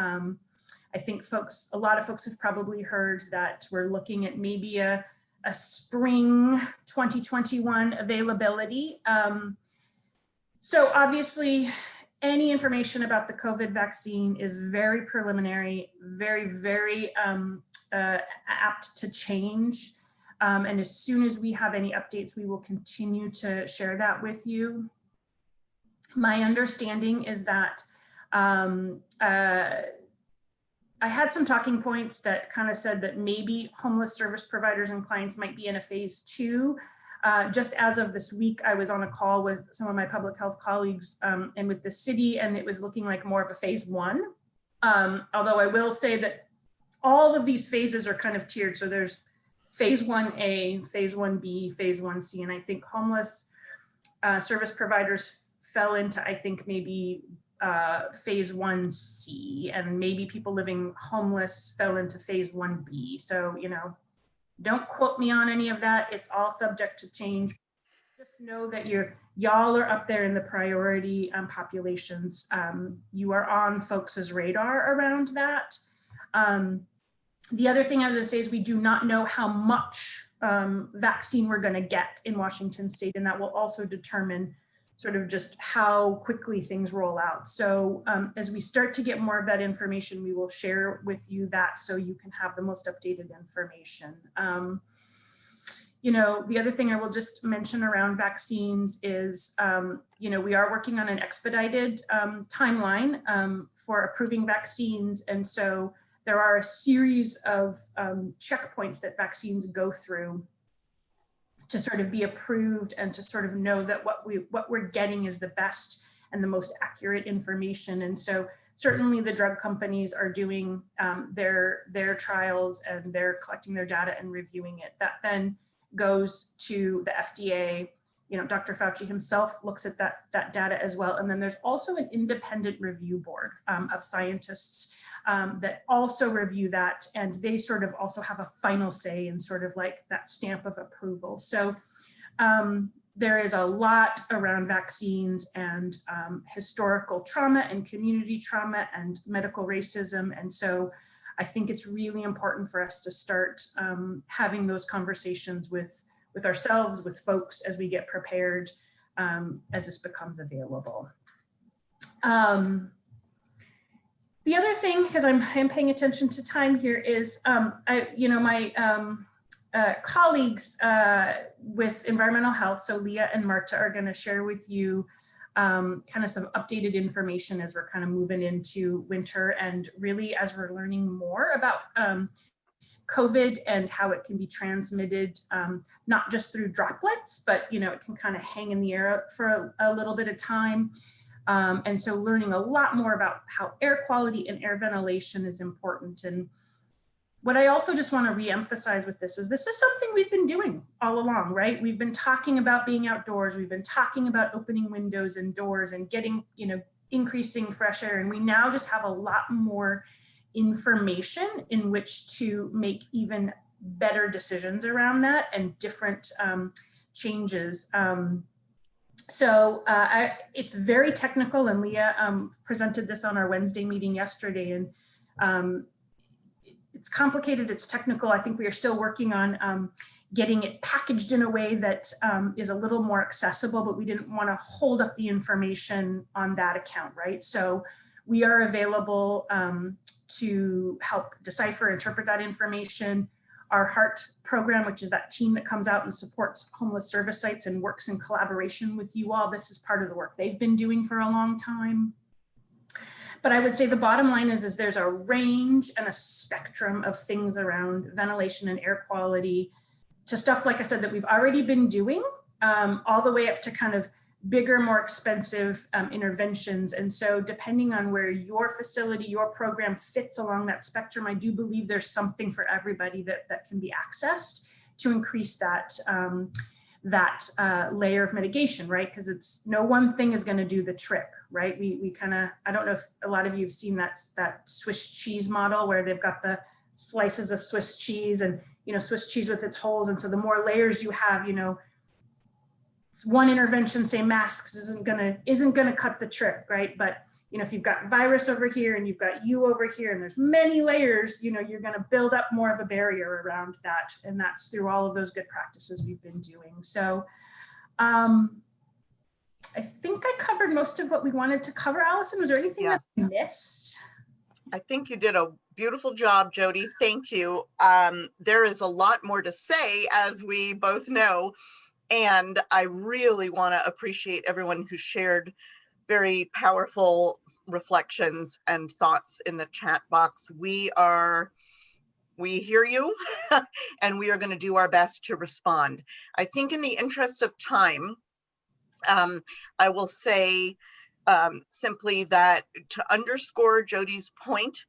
I think a lot of folks have probably heard that we're looking at maybe a spring 2021 availability. So obviously, any information about the COVID vaccine is very preliminary, very, very apt to change. And as soon as we have any updates, we will continue to share that with you. My understanding is that I had some talking points that kind of said that maybe homeless service providers and clients might be in a phase 2. Just as of this week, I was on a call with some of my public health colleagues and with the city, and it was looking like more of a phase 1. Although I will say that all of these phases are kind of tiered. So there's phase 1A, phase 1B, phase 1C, and I think homeless service providers fell into, I think, maybe phase 1C, and maybe people living homeless fell into phase 1B. So, you know, don't quote me on any of that. It's all subject to change. Just know that y'all are up there in the priority populations. You are on folks' radar around that. The other thing I was going to say is we do not know how much vaccine we're going to get in Washington State, and that will also determine sort of just how quickly things roll out. So as we start to get more of that information, we will share with you that so you can have the most updated information. You know, the other thing I will just mention around vaccines is, you know, we are working on an expedited timeline for approving vaccines. And so there are a series of checkpoints that vaccines go through to sort of be approved and to sort of know that what we're getting is the best and the most accurate information. And so certainly the drug companies are doing their trials and they're collecting their data and reviewing it. That then goes to the FDA. You know, Dr. Fauci himself looks at that data as well. And then there's also an independent review board of scientists that also review that, and they sort of also have a final say and sort of like that stamp of approval. So there is a lot around vaccines and historical trauma and community trauma and medical racism. And so I think it's really important for us to start having those conversations with ourselves, with folks as we get prepared as this becomes available. The other thing, because I'm paying attention to time here, is my colleagues with environmental health, so Leah and Marta, are going to share with you kind of some updated information as we're kind of moving into winter, and really as we're learning more about COVID and how it can be transmitted, not just through droplets, but it can kind of hang in the air for a little bit of time. And so learning a lot more about how air quality and air ventilation is important. And what I also just want to reemphasize with this is something we've been doing all along, right? We've been talking about being outdoors. We've been talking about opening windows and doors and getting, increasing fresh air. And we now just have a lot more information in which to make even better decisions around that and different changes. So it's very technical, and Leah presented this on our Wednesday meeting yesterday, and it's complicated, it's technical. I think we are still working on getting it packaged in a way that is a little more accessible, but we didn't want to hold up the information on that account, right? So we are available to help decipher, interpret that information. Our HEART program, which is that team that comes out and supports homeless service sites and works in collaboration with you all, this is part of the work they've been doing for a long time. But I would say the bottom line is there's a range and a spectrum of things around ventilation and air quality, to stuff, like I said, that we've already been doing, all the way up to kind of bigger, more expensive interventions. And so depending on where your facility, your program fits along that spectrum, I do believe there's something for everybody that can be accessed to increase that layer of mitigation, right? Because it's no one thing is going to do the trick, right? We kind of, I don't know if a lot of you have seen that Swiss cheese model where they've got the slices of Swiss cheese and, Swiss cheese with its holes. And so the more layers you have, one intervention, say masks, isn't gonna cut the trick, right? But if you've got virus over here and you've got you over here and there's many layers, you're gonna build up more of a barrier around that, and that's through all of those good practices we've been doing. So I think I covered most of what we wanted to cover. Allison, was there anything that I missed? I think you did a beautiful job, Jody. Thank you. There is a lot more to say, as we both know. And I really want to appreciate everyone who shared very powerful reflections and thoughts in the chat box. We hear you and we are going to do our best to respond. I think in the interest of time, I will say simply that to underscore Jody's point,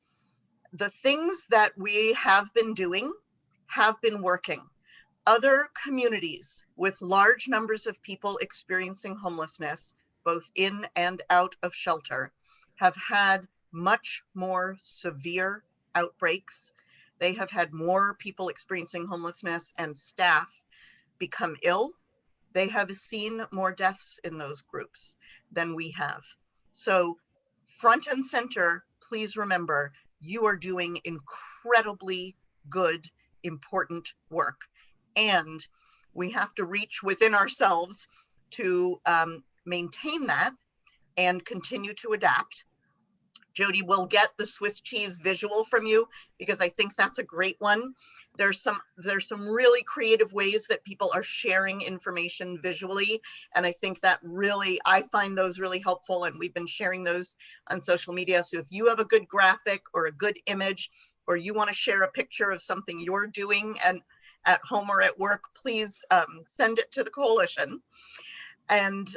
the things that we have been doing have been working. Other communities with large numbers of people experiencing homelessness, both in and out of shelter, have had much more severe outbreaks. They have had more people experiencing homelessness and staff become ill. They have seen more deaths in those groups than we have. So front and center, please remember, you are doing incredibly good, important work. And we have to reach within ourselves to maintain that and continue to adapt. Jody will get the Swiss cheese visual from you because I think that's a great one. There's some really creative ways that people are sharing information visually. And I think that really, I find those really helpful, and we've been sharing those on social media. So if you have a good graphic or a good image, or you want to share a picture of something you're doing and at home or at work, please send it to the coalition. And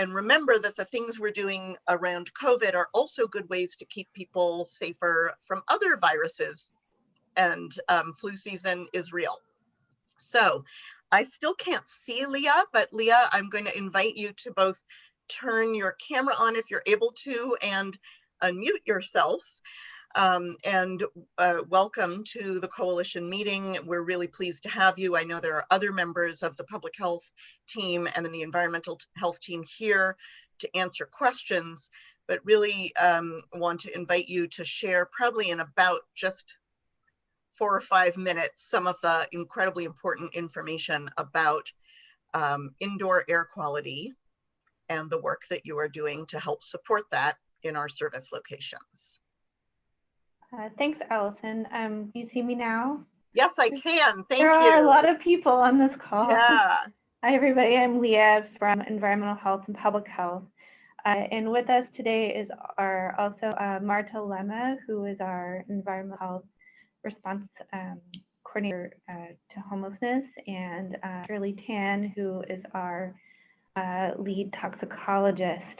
remember that the things we're doing around COVID are also good ways to keep people safer from other viruses, and flu season is real. So I still can't see Leah, but Leah, I'm going to invite you to both turn your camera on if you're able to and unmute yourself. And welcome to the coalition meeting. We're really pleased to have you. I know there are other members of the public health team and in the environmental health team here to answer questions, but really want to invite you to share, probably in about just 4 or 5 minutes, some of the incredibly important information about indoor air quality and the work that you are doing to help support that in our service locations. Thanks, Allison. Do you see me now? Yes, I can. Thank you. There are a lot of people on this call. Yeah. Hi, everybody. I'm Leah from Environmental Health and Public Health. And with us today is also Marta, who is our Environmental Health Response coordinator to homelessness, and Shirley Tan, who is our lead toxicologist.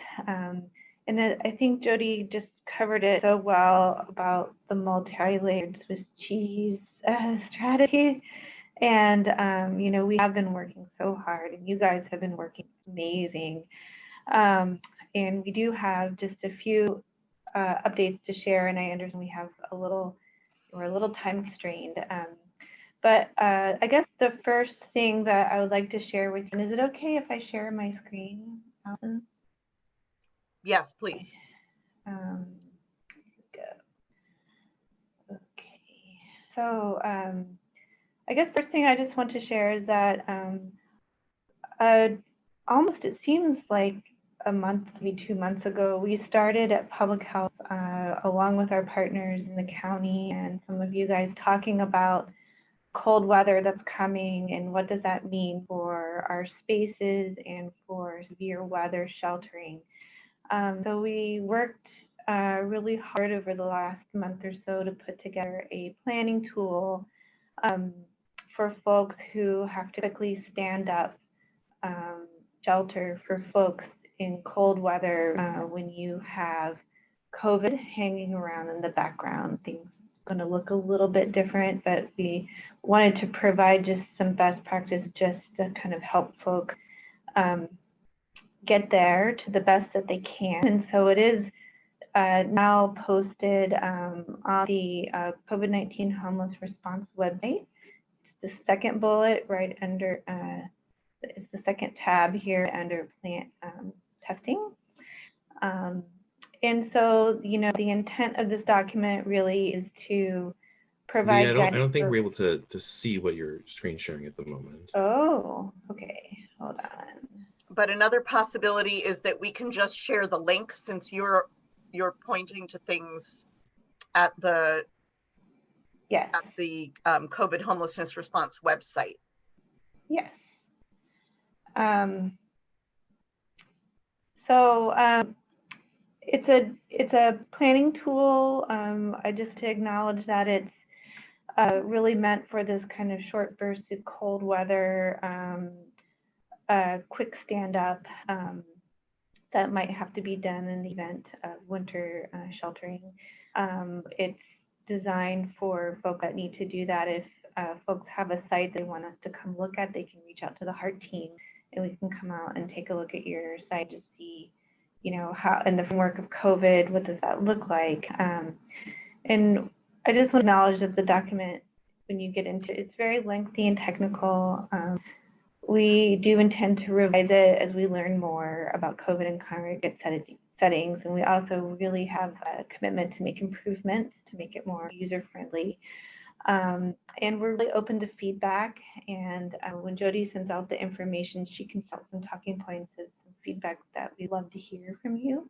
And I think Jody just covered it so well about the multi-layered Swiss cheese strategy. And, you know, we have been working so hard, and you guys have been working amazing. And we do have just a few updates to share, and I understand we have we're a little time constrained. But I guess the first thing that I would like to share with you, is it okay if I share my screen, Allison? Yes, please. Okay, so I guess first thing I just want to share is that almost, it seems like a month, maybe 2 months ago, we started at Public Health along with our partners in the county and some of you guys talking about cold weather that's coming and what does that mean for our spaces and for severe weather sheltering. So we worked really hard over the last month or so to put together a planning tool for folks who have to quickly stand up shelter for folks in cold weather when you have COVID hanging around in the background. Things are going to look a little bit different, but we wanted to provide just some best practice just to kind of help folks get there to the best that they can. And so it is now posted on the COVID-19 homeless response website. It's the second bullet right under, it's the second tab here under plant testing. And so, you know, the intent of this document really is to provide Leah, I guidance. don't think we're able to see what you're screen sharing at the moment. Oh, okay, hold on. But another possibility is that we can just share the link, since you're pointing to things at the COVID homelessness response website. Yes. It's a planning tool. I just to acknowledge that it's really meant for this kind of short burst of cold weather, quick stand up that might have to be done in the event of winter sheltering. It's designed for folks that need to do that. If folks have a site they want us to come look at, they can reach out to the HEART team and we can come out and take a look at your site to see, you know, how in the framework of COVID, what does that look like? And I just want to acknowledge that the document, when you get into it, it's very lengthy and technical. We do intend to revise it as we learn more about COVID and congregate settings. And we also really have a commitment to make improvements to make it more user-friendly. And we're really open to feedback. And when Jody sends out the information, she can set some talking points and some feedback that we'd love to hear from you.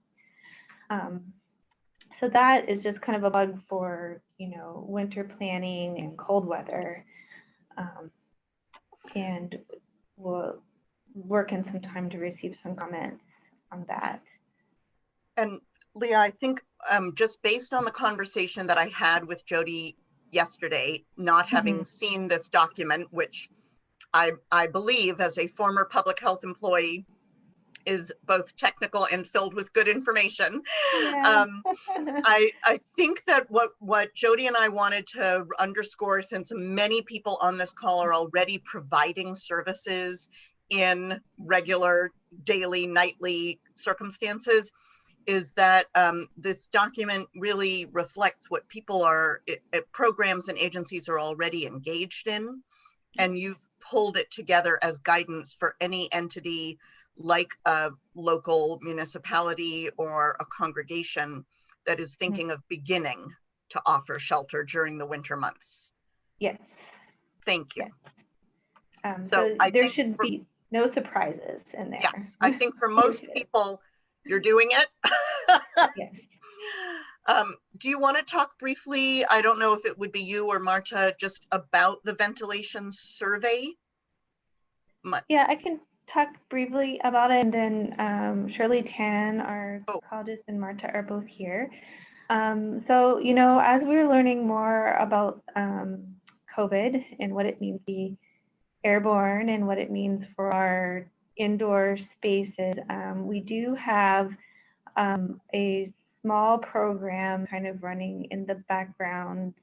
So that is just kind of a bug for, you know, winter planning and cold weather. And we'll work in some time to receive some comments on that. And Leah, I think just based on the conversation that I had with Jody yesterday, not having seen this document, which I believe as a former public health employee is both technical and filled with good information. Yeah. I think that what Jody and I wanted to underscore, since many people on this call are already providing services in regular daily, nightly circumstances, is that this document really reflects what people programs and agencies are already engaged in. And you've pulled it together as guidance for any entity like a local municipality or a congregation that is thinking of beginning to offer shelter during the winter months. Yes. Thank you. Yes. So there should be no surprises in there. Yes, I think for most people, you're doing it. Yes. Do you want to talk briefly, I don't know if it would be you or Marta, just about the ventilation survey? Yeah, I can talk briefly about it, and then Shirley Tan, our psychologist, and Marta are both here. So, you know, as we're learning more about COVID and what it means to be airborne and what it means for our indoor spaces. We do have a small program kind of running in the background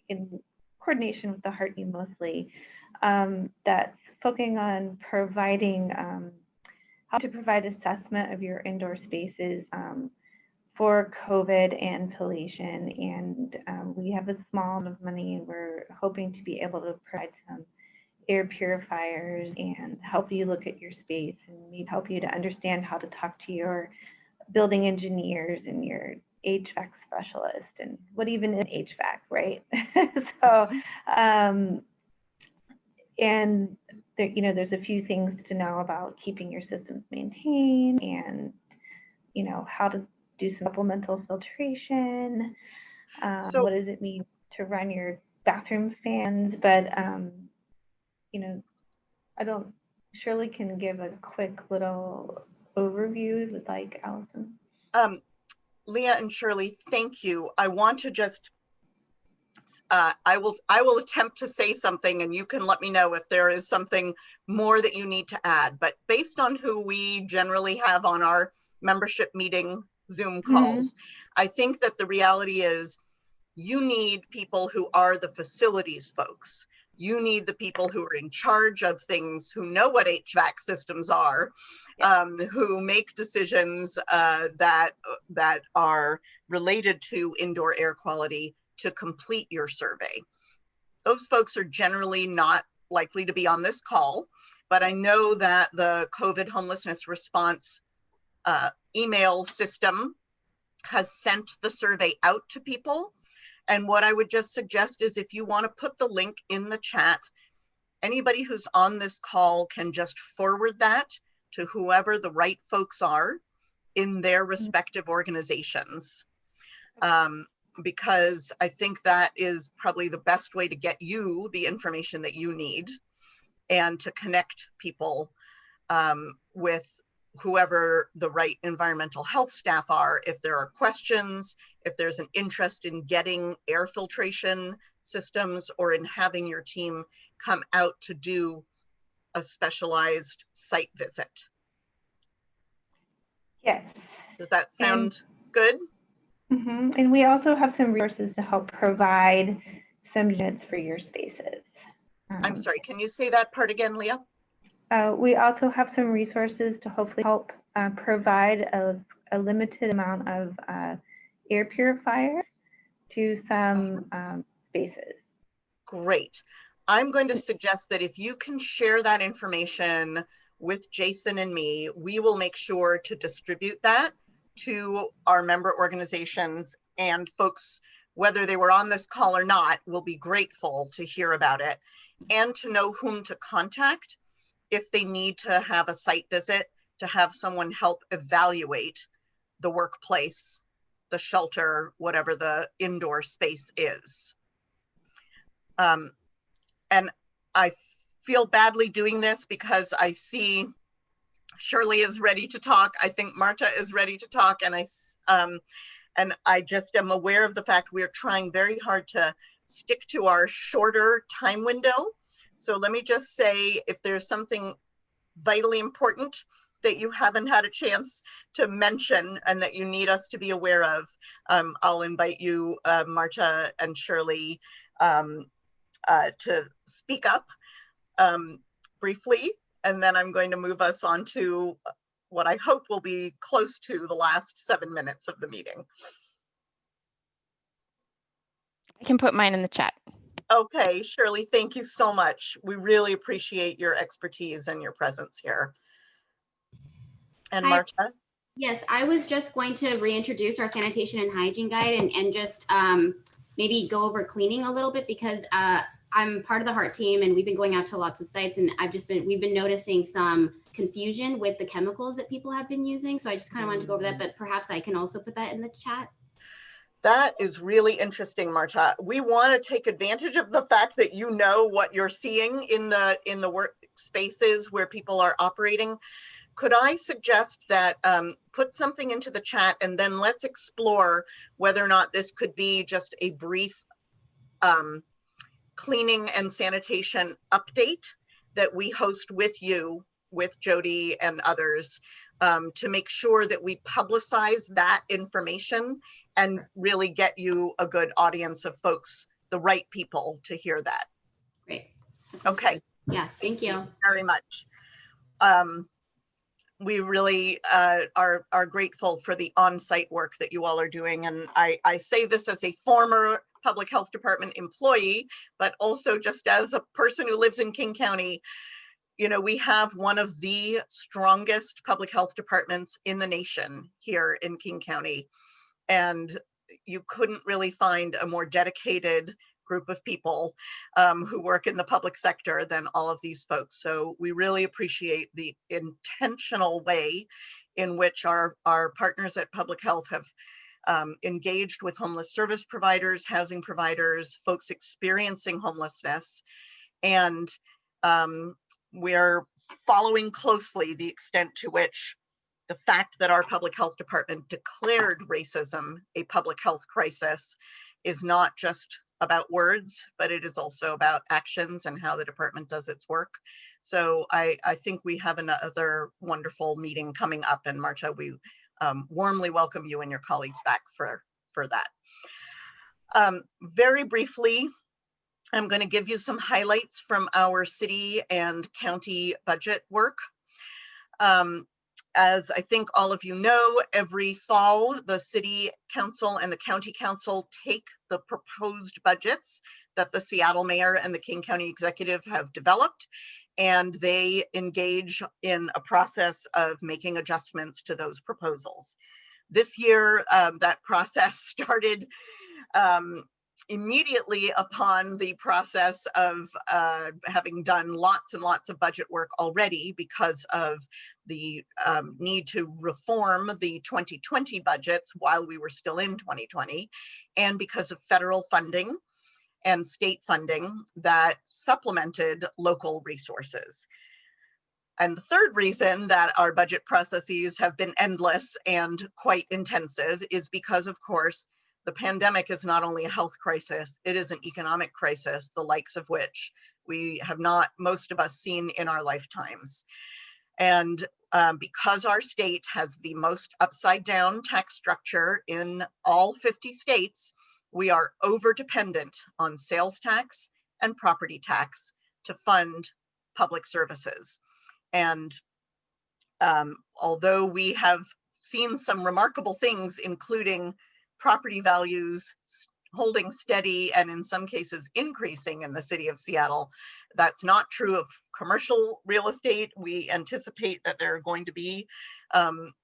in coordination with the Heart Team mostly, that's focusing on providing how to provide assessment of your indoor spaces for COVID and inhalation. And we have a small amount of money, and we're hoping to be able to provide some air purifiers and help you look at your space and maybe help you to understand how to talk to your building engineers and your HVAC specialist and what even is HVAC, right? So, and there, you know, there's a few things to know about keeping your systems maintained and, you know, how to do some supplemental filtration. So- what does it mean to run your bathroom fans? But, you know, Shirley can give a quick little overview with like Allison. Leah and Shirley, thank you. I want to just, I will attempt to say something, and you can let me know if there is something more that you need to add. But based on who we generally have on our membership meeting Zoom calls, I think that the reality is you need people who are the facilities folks. You need the people who are in charge of things, who know what HVAC systems are, who make decisions that are related to indoor air quality to complete your survey. Those folks are generally not likely to be on this call, but I know that the COVID homelessness response email system has sent the survey out to people. And what I would just suggest is if you want to put the link in the chat, anybody who's on this call can just forward that to whoever the right folks are in their respective organizations. Because I think that is probably the best way to get you the information that you need and to connect people with whoever the right environmental health staff are. If there are questions, if there's an interest in getting air filtration systems or in having your team come out to do a specialized site visit. Yes. Does that sound good? And we also have some resources to help provide some units for your spaces. I'm sorry, can you say that part again, Leah? We also have some resources to hopefully help provide a limited amount of air purifiers to some spaces. Great. I'm going to suggest that if you can share that information with Jason and me, we will make sure to distribute that to our member organizations, and folks, whether they were on this call or not, will be grateful to hear about it and to know whom to contact if they need to have a site visit, to have someone help evaluate the workplace, the shelter, whatever the indoor space is. And I feel badly doing this because I see Shirley is ready to talk. I think Marta is ready to talk. And I just am aware of the fact we're trying very hard to stick to our shorter time window. So let me just say, if there's something vitally important that you haven't had a chance to mention and that you need us to be aware of, I'll invite you, Marta and Shirley, to speak up briefly, and then I'm going to move us on to what I hope will be close to the last 7 minutes of the meeting. I can put mine in the chat. Okay, Shirley, thank you so much. We really appreciate your expertise and your presence here. And Marta? Yes, I was just going to reintroduce our sanitation and hygiene guide and just maybe go over cleaning a little bit, because I'm part of the Heart team and we've been going out to lots of sites, and we've been noticing some confusion with the chemicals that people have been using. So I just kind of wanted to go over that, but perhaps I can also put that in the chat. That is really interesting, Marta. We want to take advantage of the fact that you know what you're seeing in the workspaces where people are operating. Could I suggest that put something into the chat, and then let's explore whether or not this could be just a brief cleaning and sanitation update that we host with you, with Jody and others, to make sure that we publicize that information and really get you a good audience of folks, the right people to hear that. Great. Okay. Yeah, thank you very much. We really are grateful for the on-site work that you all are doing. And I say this as a former public health department employee, but also just as a person who lives in King County. You know, we have one of the strongest public health departments in the nation here in King County. And you couldn't really find a more dedicated group of people who work in the public sector than all of these folks. So we really appreciate the intentional way in which our partners at Public Health have engaged with homeless service providers, housing providers, folks experiencing homelessness. And we're following closely the extent to which the fact that our public health department declared racism a public health crisis is not just about words, but it is also about actions and how the department does its work. So I think we have another wonderful meeting coming up, and Marta, we warmly welcome you and your colleagues back for that. Very briefly, I'm going to give you some highlights from our city and county budget work. As I think all of you know, every fall, the city council and the county council take the proposed budgets that the Seattle mayor and the King County executive have developed, and they engage in a process of making adjustments to those proposals. This year, that process started immediately upon the process of having done lots and lots of budget work already because of the need to reform the 2020 budgets while we were still in 2020, and because of federal funding and state funding that supplemented local resources. And the third reason that our budget processes have been endless and quite intensive is because, of course, the pandemic is not only a health crisis, it is an economic crisis, the likes of which we have not, most of us, seen in our lifetimes. And because our state has the most upside down tax structure in all 50 states, we are over dependent on sales tax and property tax to fund public services. And although we have seen some remarkable things, including property values holding steady and in some cases increasing in the city of Seattle, that's not true of commercial real estate. We anticipate that there are going to be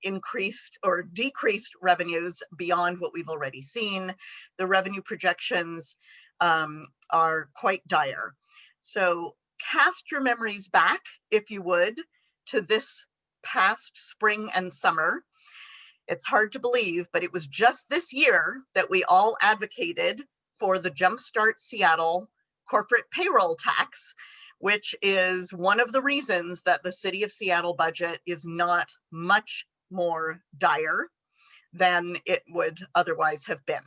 increased or decreased revenues beyond what we've already seen. The revenue projections are quite dire. So cast your memories back, if you would, to this past spring and summer. It's hard to believe, but it was just this year that we all advocated for the Jumpstart Seattle corporate payroll tax, which is one of the reasons that the city of Seattle budget is not much more dire than it would otherwise have been.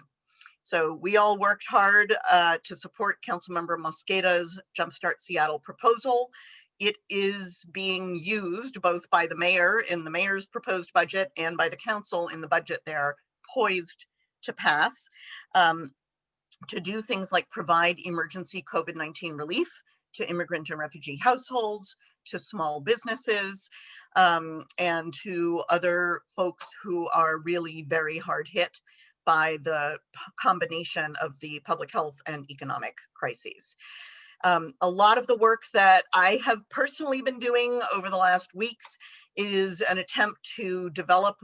So we all worked hard to support Councilmember Mosqueda's Jumpstart Seattle proposal. It is being used both by the mayor in the mayor's proposed budget and by the council in the budget they're poised to pass, to do things like provide emergency COVID-19 relief to immigrant and refugee households, to small businesses, and to other folks who are really very hard hit by the combination of the public health and economic crises. A lot of the work that I have personally been doing over the last weeks is an attempt to develop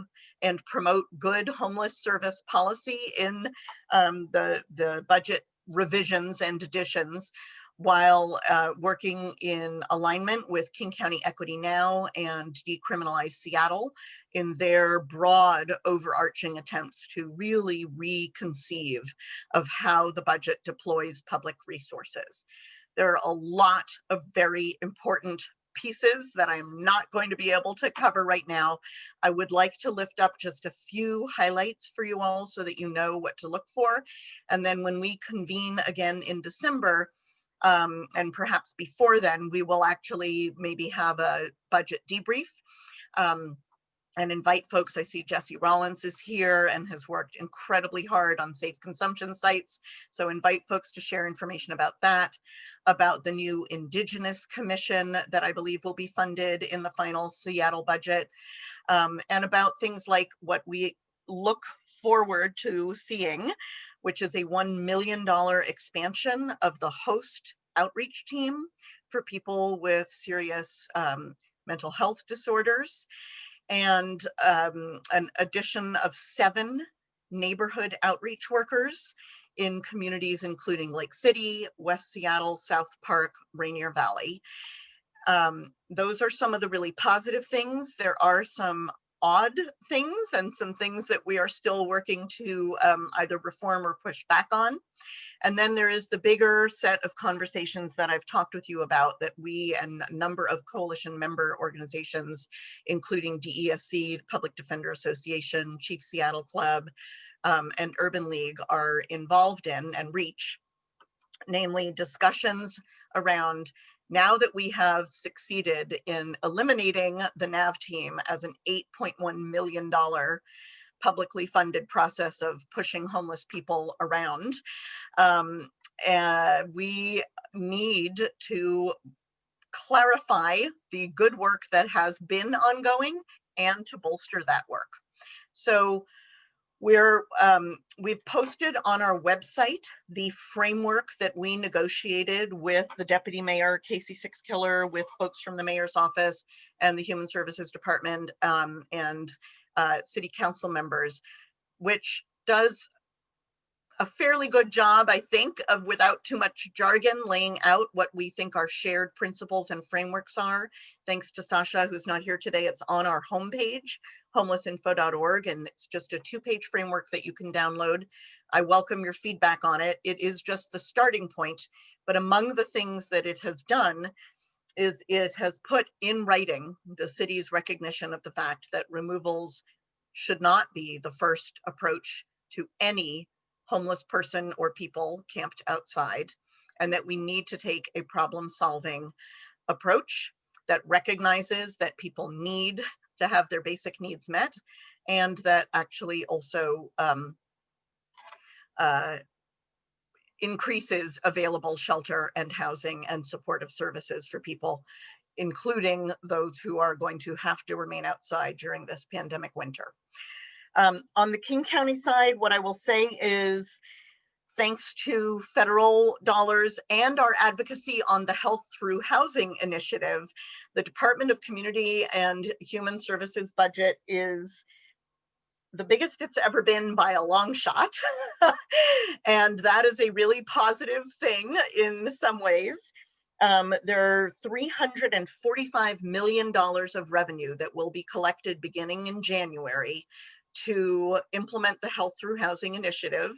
and promote good homeless service policy in the budget revisions and additions, while working in alignment with King County Equity Now and Decriminalize Seattle in their broad overarching attempts to really reconceive of how the budget deploys public resources. There are a lot of very important pieces that I'm not going to be able to cover right now. I would like to lift up just a few highlights for you all so that you know what to look for. And then when we convene again in December, And perhaps before then, we will actually maybe have a budget debrief and invite folks. I see Jesse Rollins is here and has worked incredibly hard on safe consumption sites. So invite folks to share information about that, about the new Indigenous Commission that I believe will be funded in the final Seattle budget, and about things like what we look forward to seeing, which is a $1 million expansion of the host outreach team for people with serious mental health disorders, and an addition of 7 neighborhood outreach workers in communities including Lake City, West Seattle, South Park, Rainier Valley. Those are some of the really positive things. There are some odd things and some things that we are still working to either reform or push back on. And then there is the bigger set of conversations that I've talked with you about that we and a number of coalition member organizations, including DESC, the Public Defender Association, Chief Seattle Club, and Urban League are involved in, and Reach, namely discussions around, now that we have succeeded in eliminating the NAV team as an $8.1 million publicly funded process of pushing homeless people around, we need to clarify the good work that has been ongoing and to bolster that work. So we've posted on our website the framework that we negotiated with the Deputy Mayor, Casey Sixkiller, with folks from the Mayor's office and the Human Services Department, and City Council members, which does a fairly good job, I think, of, without too much jargon, laying out what we think our shared principles and frameworks are. Thanks to Sasha, who's not here today, it's on our homepage, homelessinfo.org, and it's just a 2-page framework that you can download. I welcome your feedback on it. It is just the starting point, but among the things that it has done is it has put in writing the city's recognition of the fact that removals should not be the first approach to any homeless person or people camped outside, and that we need to take a problem-solving approach that recognizes that people need to have their basic needs met, and that actually also increases available shelter and housing and supportive services for people, including those who are going to have to remain outside during this pandemic winter. On the King County side, what I will say is, thanks to federal dollars and our advocacy on the Health Through Housing initiative, the Department of Community and Human Services budget is the biggest it's ever been by a long shot. And that is a really positive thing in some ways. There are $345 million of revenue that will be collected beginning in January to implement the Health Through Housing initiative.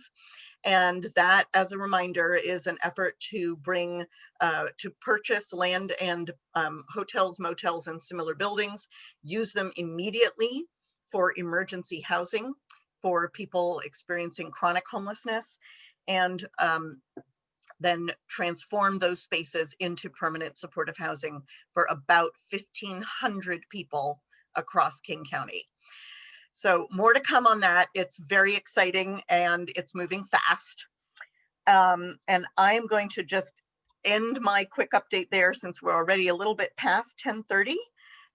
And that, as a reminder, is an effort to bring, to purchase land and hotels, motels, and similar buildings, use them immediately for emergency housing for people experiencing chronic homelessness, and then transform those spaces into permanent supportive housing for about 1,500 people across King County. So more to come on that. It's very exciting and it's moving fast. And I'm going to just end my quick update there, since we're already a little bit past 10:30,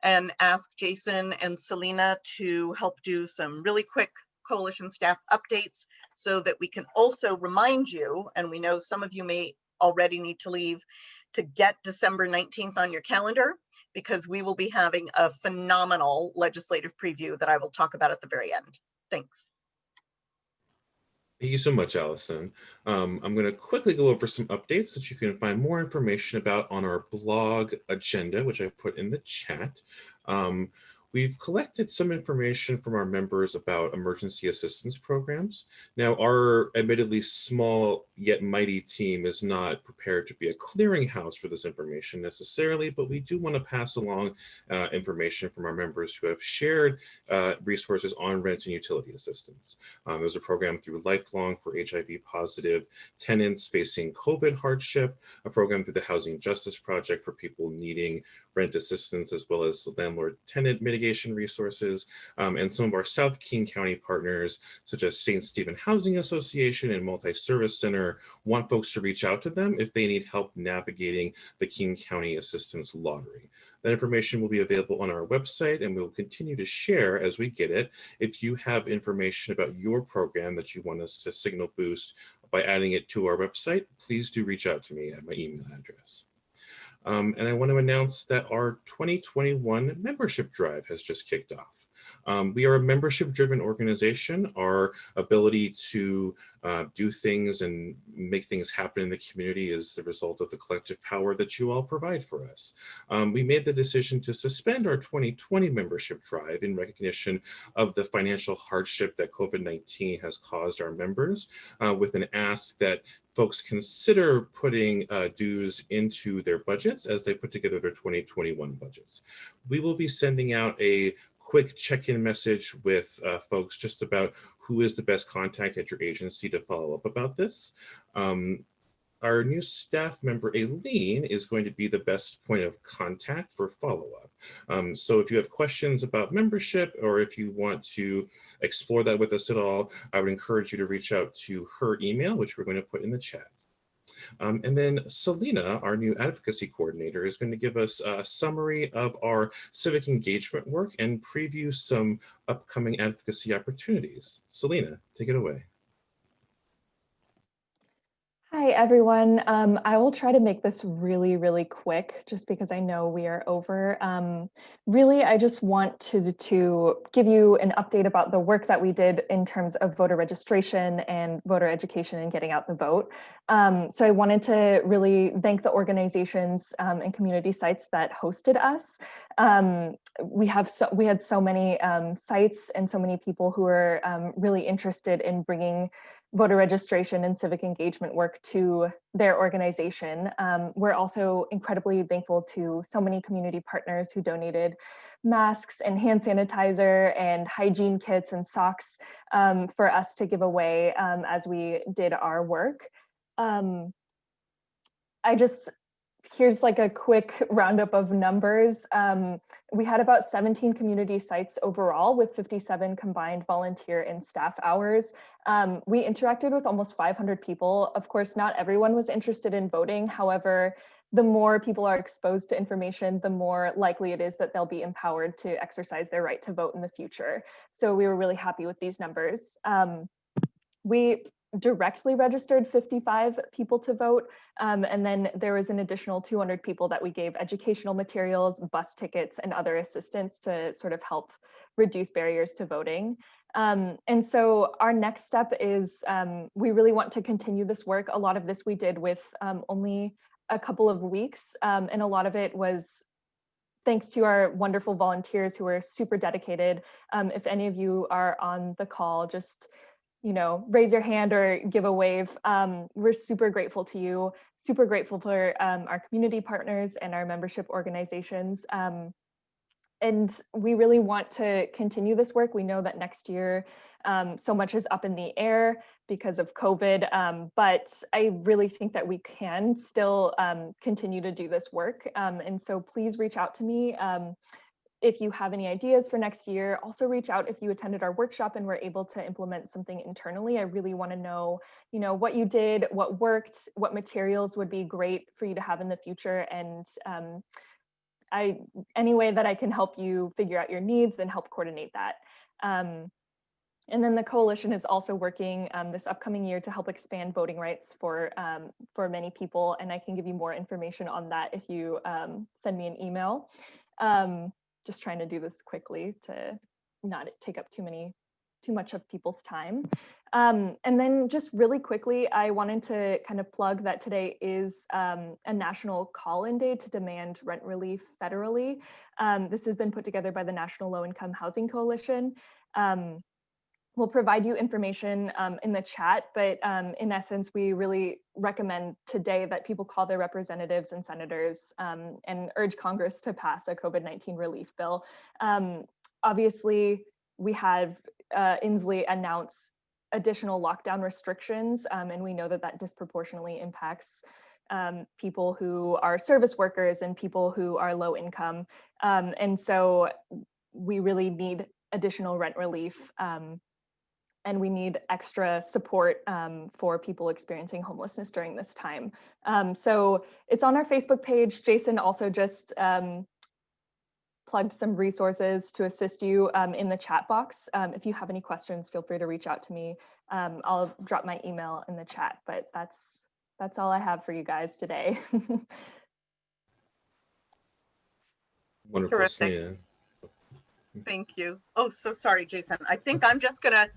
and ask Jason and Selena to help do some really quick coalition staff updates, so that we can also remind you, and we know some of you may already need to leave, to get December 19th on your calendar, because we will be having a phenomenal legislative preview that I will talk about at the very end. Thanks. Thank you so much, Allison. I'm going to quickly go over some updates that you can find more information about on our blog agenda, which I put in the chat. we've collected some information from our members about emergency assistance programs. Now, our admittedly small yet mighty team is not prepared to be a clearinghouse for this information necessarily, but we do want to pass along information from our members who have shared resources on rent and utility assistance. There's a program through Lifelong for HIV positive tenants facing COVID hardship, a program through the Housing Justice Project for people needing rent assistance, as well as landlord-tenant mitigation resources, and some of our South King County partners, such as St. Stephen Housing Association and Multi-Service Center, want folks to reach out to them if they need help navigating the King County Assistance Lottery. That information will be available on our website, and we will continue to share as we get it. If you have information about your program that you want us to signal boost by adding it to our website, please do reach out to me at my email address. And I want to announce that our 2021 membership drive has just kicked off. We are a membership-driven organization. Our ability to do things and make things happen in the community is the result of the collective power that you all provide for us. We made the decision to suspend our 2020 membership drive in recognition of the financial hardship that COVID-19 has caused our members, with an ask that folks consider putting dues into their budgets as they put together their 2021 budgets. We will be sending out a quick check-in message with folks just about who is the best contact at your agency to follow up about this. Our new staff member, Aileen, is going to be the best point of contact for follow-up. So if you have questions about membership, or if you want to explore that with us at all, I would encourage you to reach out to her email, which we're going to put in the chat. And then Selena, our new advocacy coordinator, is going to give us a summary of our civic engagement work and preview some upcoming advocacy opportunities. Selena, take it away. Hi, everyone. I will try to make this really, really quick, just because I know we are over. Really, I just wanted to give you an update about the work that we did in terms of voter registration and voter education and getting out the vote. So I wanted to really thank the organizations and community sites that hosted us. We had so many sites and so many people who are really interested in bringing voter registration and civic engagement work to their organization. We're also incredibly thankful to so many community partners who donated masks and hand sanitizer and hygiene kits and socks for us to give away as we did our work. Here's like a quick roundup of numbers. We had about 17 community sites overall with 57 combined volunteer and staff hours. We interacted with almost 500 people. Of course, not everyone was interested in voting. However, the more people are exposed to information, the more likely it is that they'll be empowered to exercise their right to vote in the future. So we were really happy with these numbers. We directly registered 55 people to vote. And then there was an additional 200 people that we gave educational materials, bus tickets, and other assistance to sort of help reduce barriers to voting. And so our next step is we really want to continue this work. A lot of this we did with only a couple of weeks, and a lot of it was thanks to our wonderful volunteers who are super dedicated. If any of you are on the call, just raise your hand or give a wave. We're super grateful to you, super grateful for our community partners and our membership organizations. And we really want to continue this work. We know that next year, so much is up in the air because of COVID, but I really think that we can still continue to do this work. And so please reach out to me. If you have any ideas for next year, also reach out if you attended our workshop and were able to implement something internally. I really want to know, what you did, what worked, what materials would be great for you to have in the future. And any way that I can help you figure out your needs and help coordinate that. And then the coalition is also working this upcoming year to help expand voting rights for many people. And I can give you more information on that if you send me an email. Just trying to do this quickly to not take up too much of people's time. And then just really quickly, I wanted to kind of plug that today is a national call-in day to demand rent relief federally. This has been put together by the National Low Income Housing Coalition. We'll provide you information in the chat, but in essence, we really recommend today that people call their representatives and senators and urge Congress to pass a COVID-19 relief bill. Obviously, we have Inslee announce additional lockdown restrictions, and we know that that disproportionately impacts people who are service workers and people who are low income. And so we really need additional rent relief. And we need extra support for people experiencing homelessness during this time. So it's on our Facebook page. Jason also just plugged some resources to assist you in the chat box. If you have any questions, feel free to reach out to me. I'll drop my email in the chat, but that's all I have for you guys today. Wonderful. Terrific. Yeah. Thank you. Oh, so sorry, Jason. I think I'm just gonna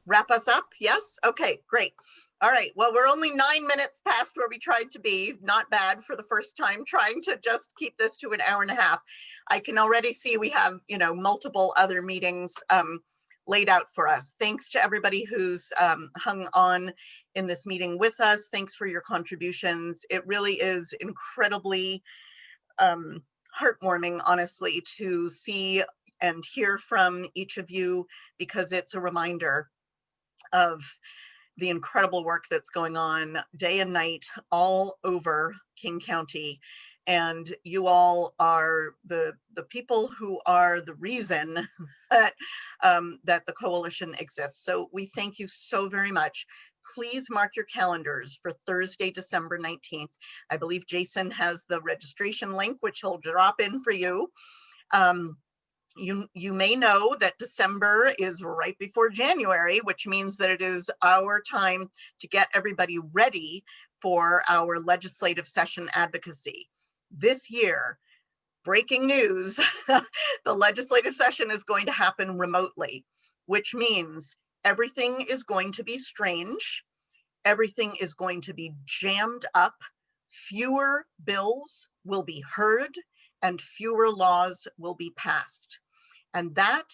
wrap us up. Yes? Okay, great. All right, well, we're only 9 minutes past where we tried to be. Not bad for the first time, trying to just keep this to an hour and a half. I can already see we have, multiple other meetings laid out for us. Thanks to everybody who's hung on in this meeting with us. Thanks for your contributions. It really is incredibly heartwarming, honestly, to see and hear from each of you, because it's a reminder of the incredible work that's going on day and night all over King County. And you all are the people who are the reason that, that the coalition exists. So we thank you so very much. Please mark your calendars for Thursday, December 19th. I believe Jason has the registration link, which he'll drop in for you. You may know that December is right before January, which means that it is our time to get everybody ready for our legislative session advocacy. This year, breaking news, the legislative session is going to happen remotely, which means everything is going to be strange. Everything is going to be jammed up. Fewer bills will be heard and fewer laws will be passed. And that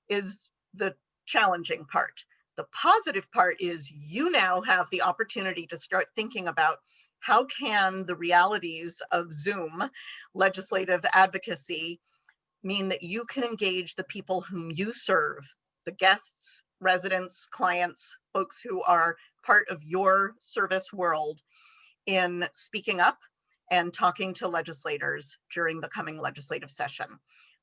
is the challenging part. The positive part is you now have the opportunity to start thinking about how can the realities of Zoom legislative advocacy mean that you can engage the people whom you serve, the guests, residents, clients, folks who are part of your service world, in speaking up and talking to legislators during the coming legislative session.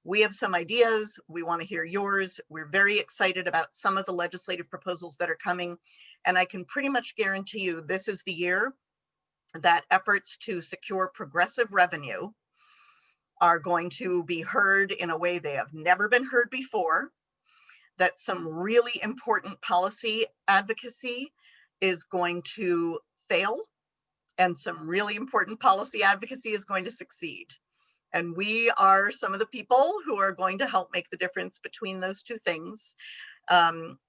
We have some ideas. We want to hear yours. We're very excited about some of the legislative proposals that are coming. And I can pretty much guarantee you this is the year that efforts to secure progressive revenue are going to be heard in a way they have never been heard before, that some really important policy advocacy is going to fail, and some really important policy advocacy is going to succeed. And we are some of the people who are going to help make the difference between those two things.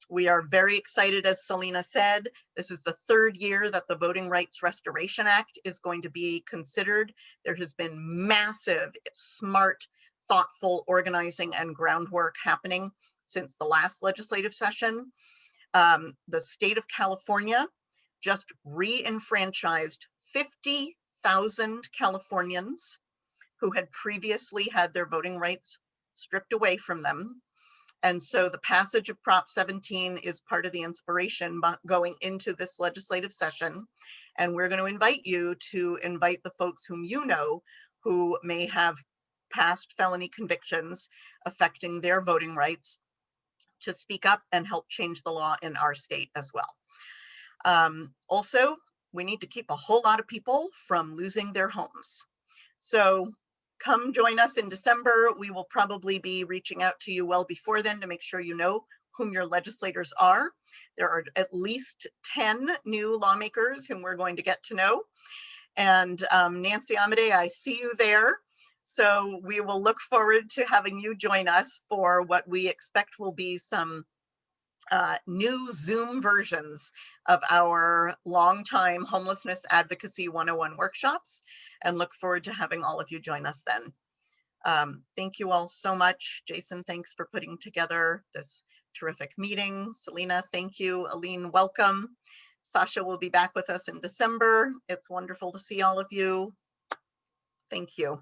We are very excited, as Selena said, this is the third year that the Voting Rights Restoration Act is going to be considered. There has been massive, smart, thoughtful organizing and groundwork happening since the last legislative session. The state of California just re-enfranchised 50,000 Californians who had previously had their voting rights stripped away from them. And so the passage of Prop 17 is part of the inspiration going into this legislative session. And we're going to invite you to invite the folks whom you know who may have past felony convictions affecting their voting rights to speak up and help change the law in our state as well. Also, we need to keep a whole lot of people from losing their homes. So come join us in December. We will probably be reaching out to you well before then to make sure you know whom your legislators are. There are at least 10 new lawmakers whom we're going to get to know. And Nancy Amade, I see you there. So we will look forward to having you join us for what we expect will be some new Zoom versions of our longtime Homelessness Advocacy 101 workshops, and look forward to having all of you join us then. Thank you all so much. Jason, thanks for putting together this terrific meeting. Selena, thank you. Aline, welcome. Sasha will be back with us in December. It's wonderful to see all of you. Thank you.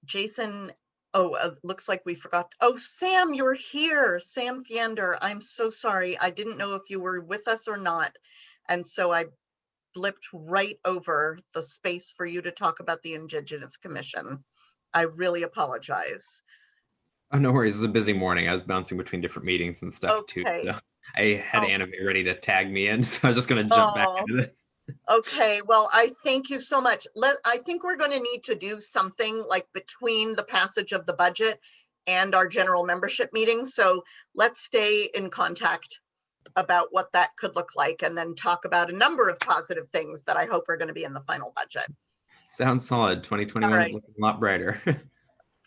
Jason, looks like we forgot. Oh, Sam, you're here. Sam Fiender, I'm so sorry. I didn't know if you were with us or not. And so I blipped right over the space for you to talk about the Indigenous Commission. I really apologize. Oh, no worries. It's a busy morning. I was bouncing between different meetings and stuff too. So I had Anna ready to tag me in. So I was just going to jump back into it. Okay, well, I thank you so much. I think we're going to need to do something like between the passage of the budget and our general membership meeting. So let's stay in contact about what that could look like, and then talk about a number of positive things that I hope are going to be in the final budget. Sounds solid. 2021 is looking a lot brighter.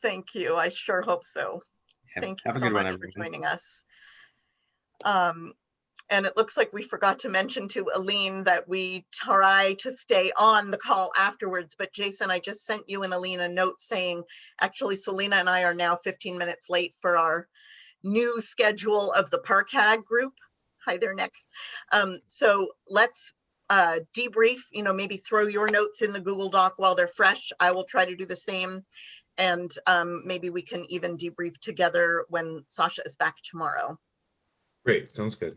Thank you. I sure hope so. Thank you so much for joining us. And it looks like we forgot to mention to Aline that we try to stay on the call afterwards. But Jason, I just sent you and Aline a note saying, actually, Selena and I are now 15 minutes late for our new schedule of the Park Hag group. Hi there, Nick. So let's debrief, maybe throw your notes in the Google Doc while they're fresh. I will try to do the same. And maybe we can even debrief together when Sasha is back tomorrow. Great, sounds good.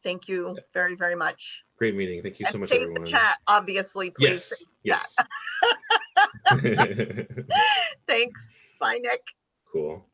Thank you very, very much. Great meeting. Thank you so much, save everyone. The chat, obviously, please. Yes. Thanks. Bye, Nick. Cool.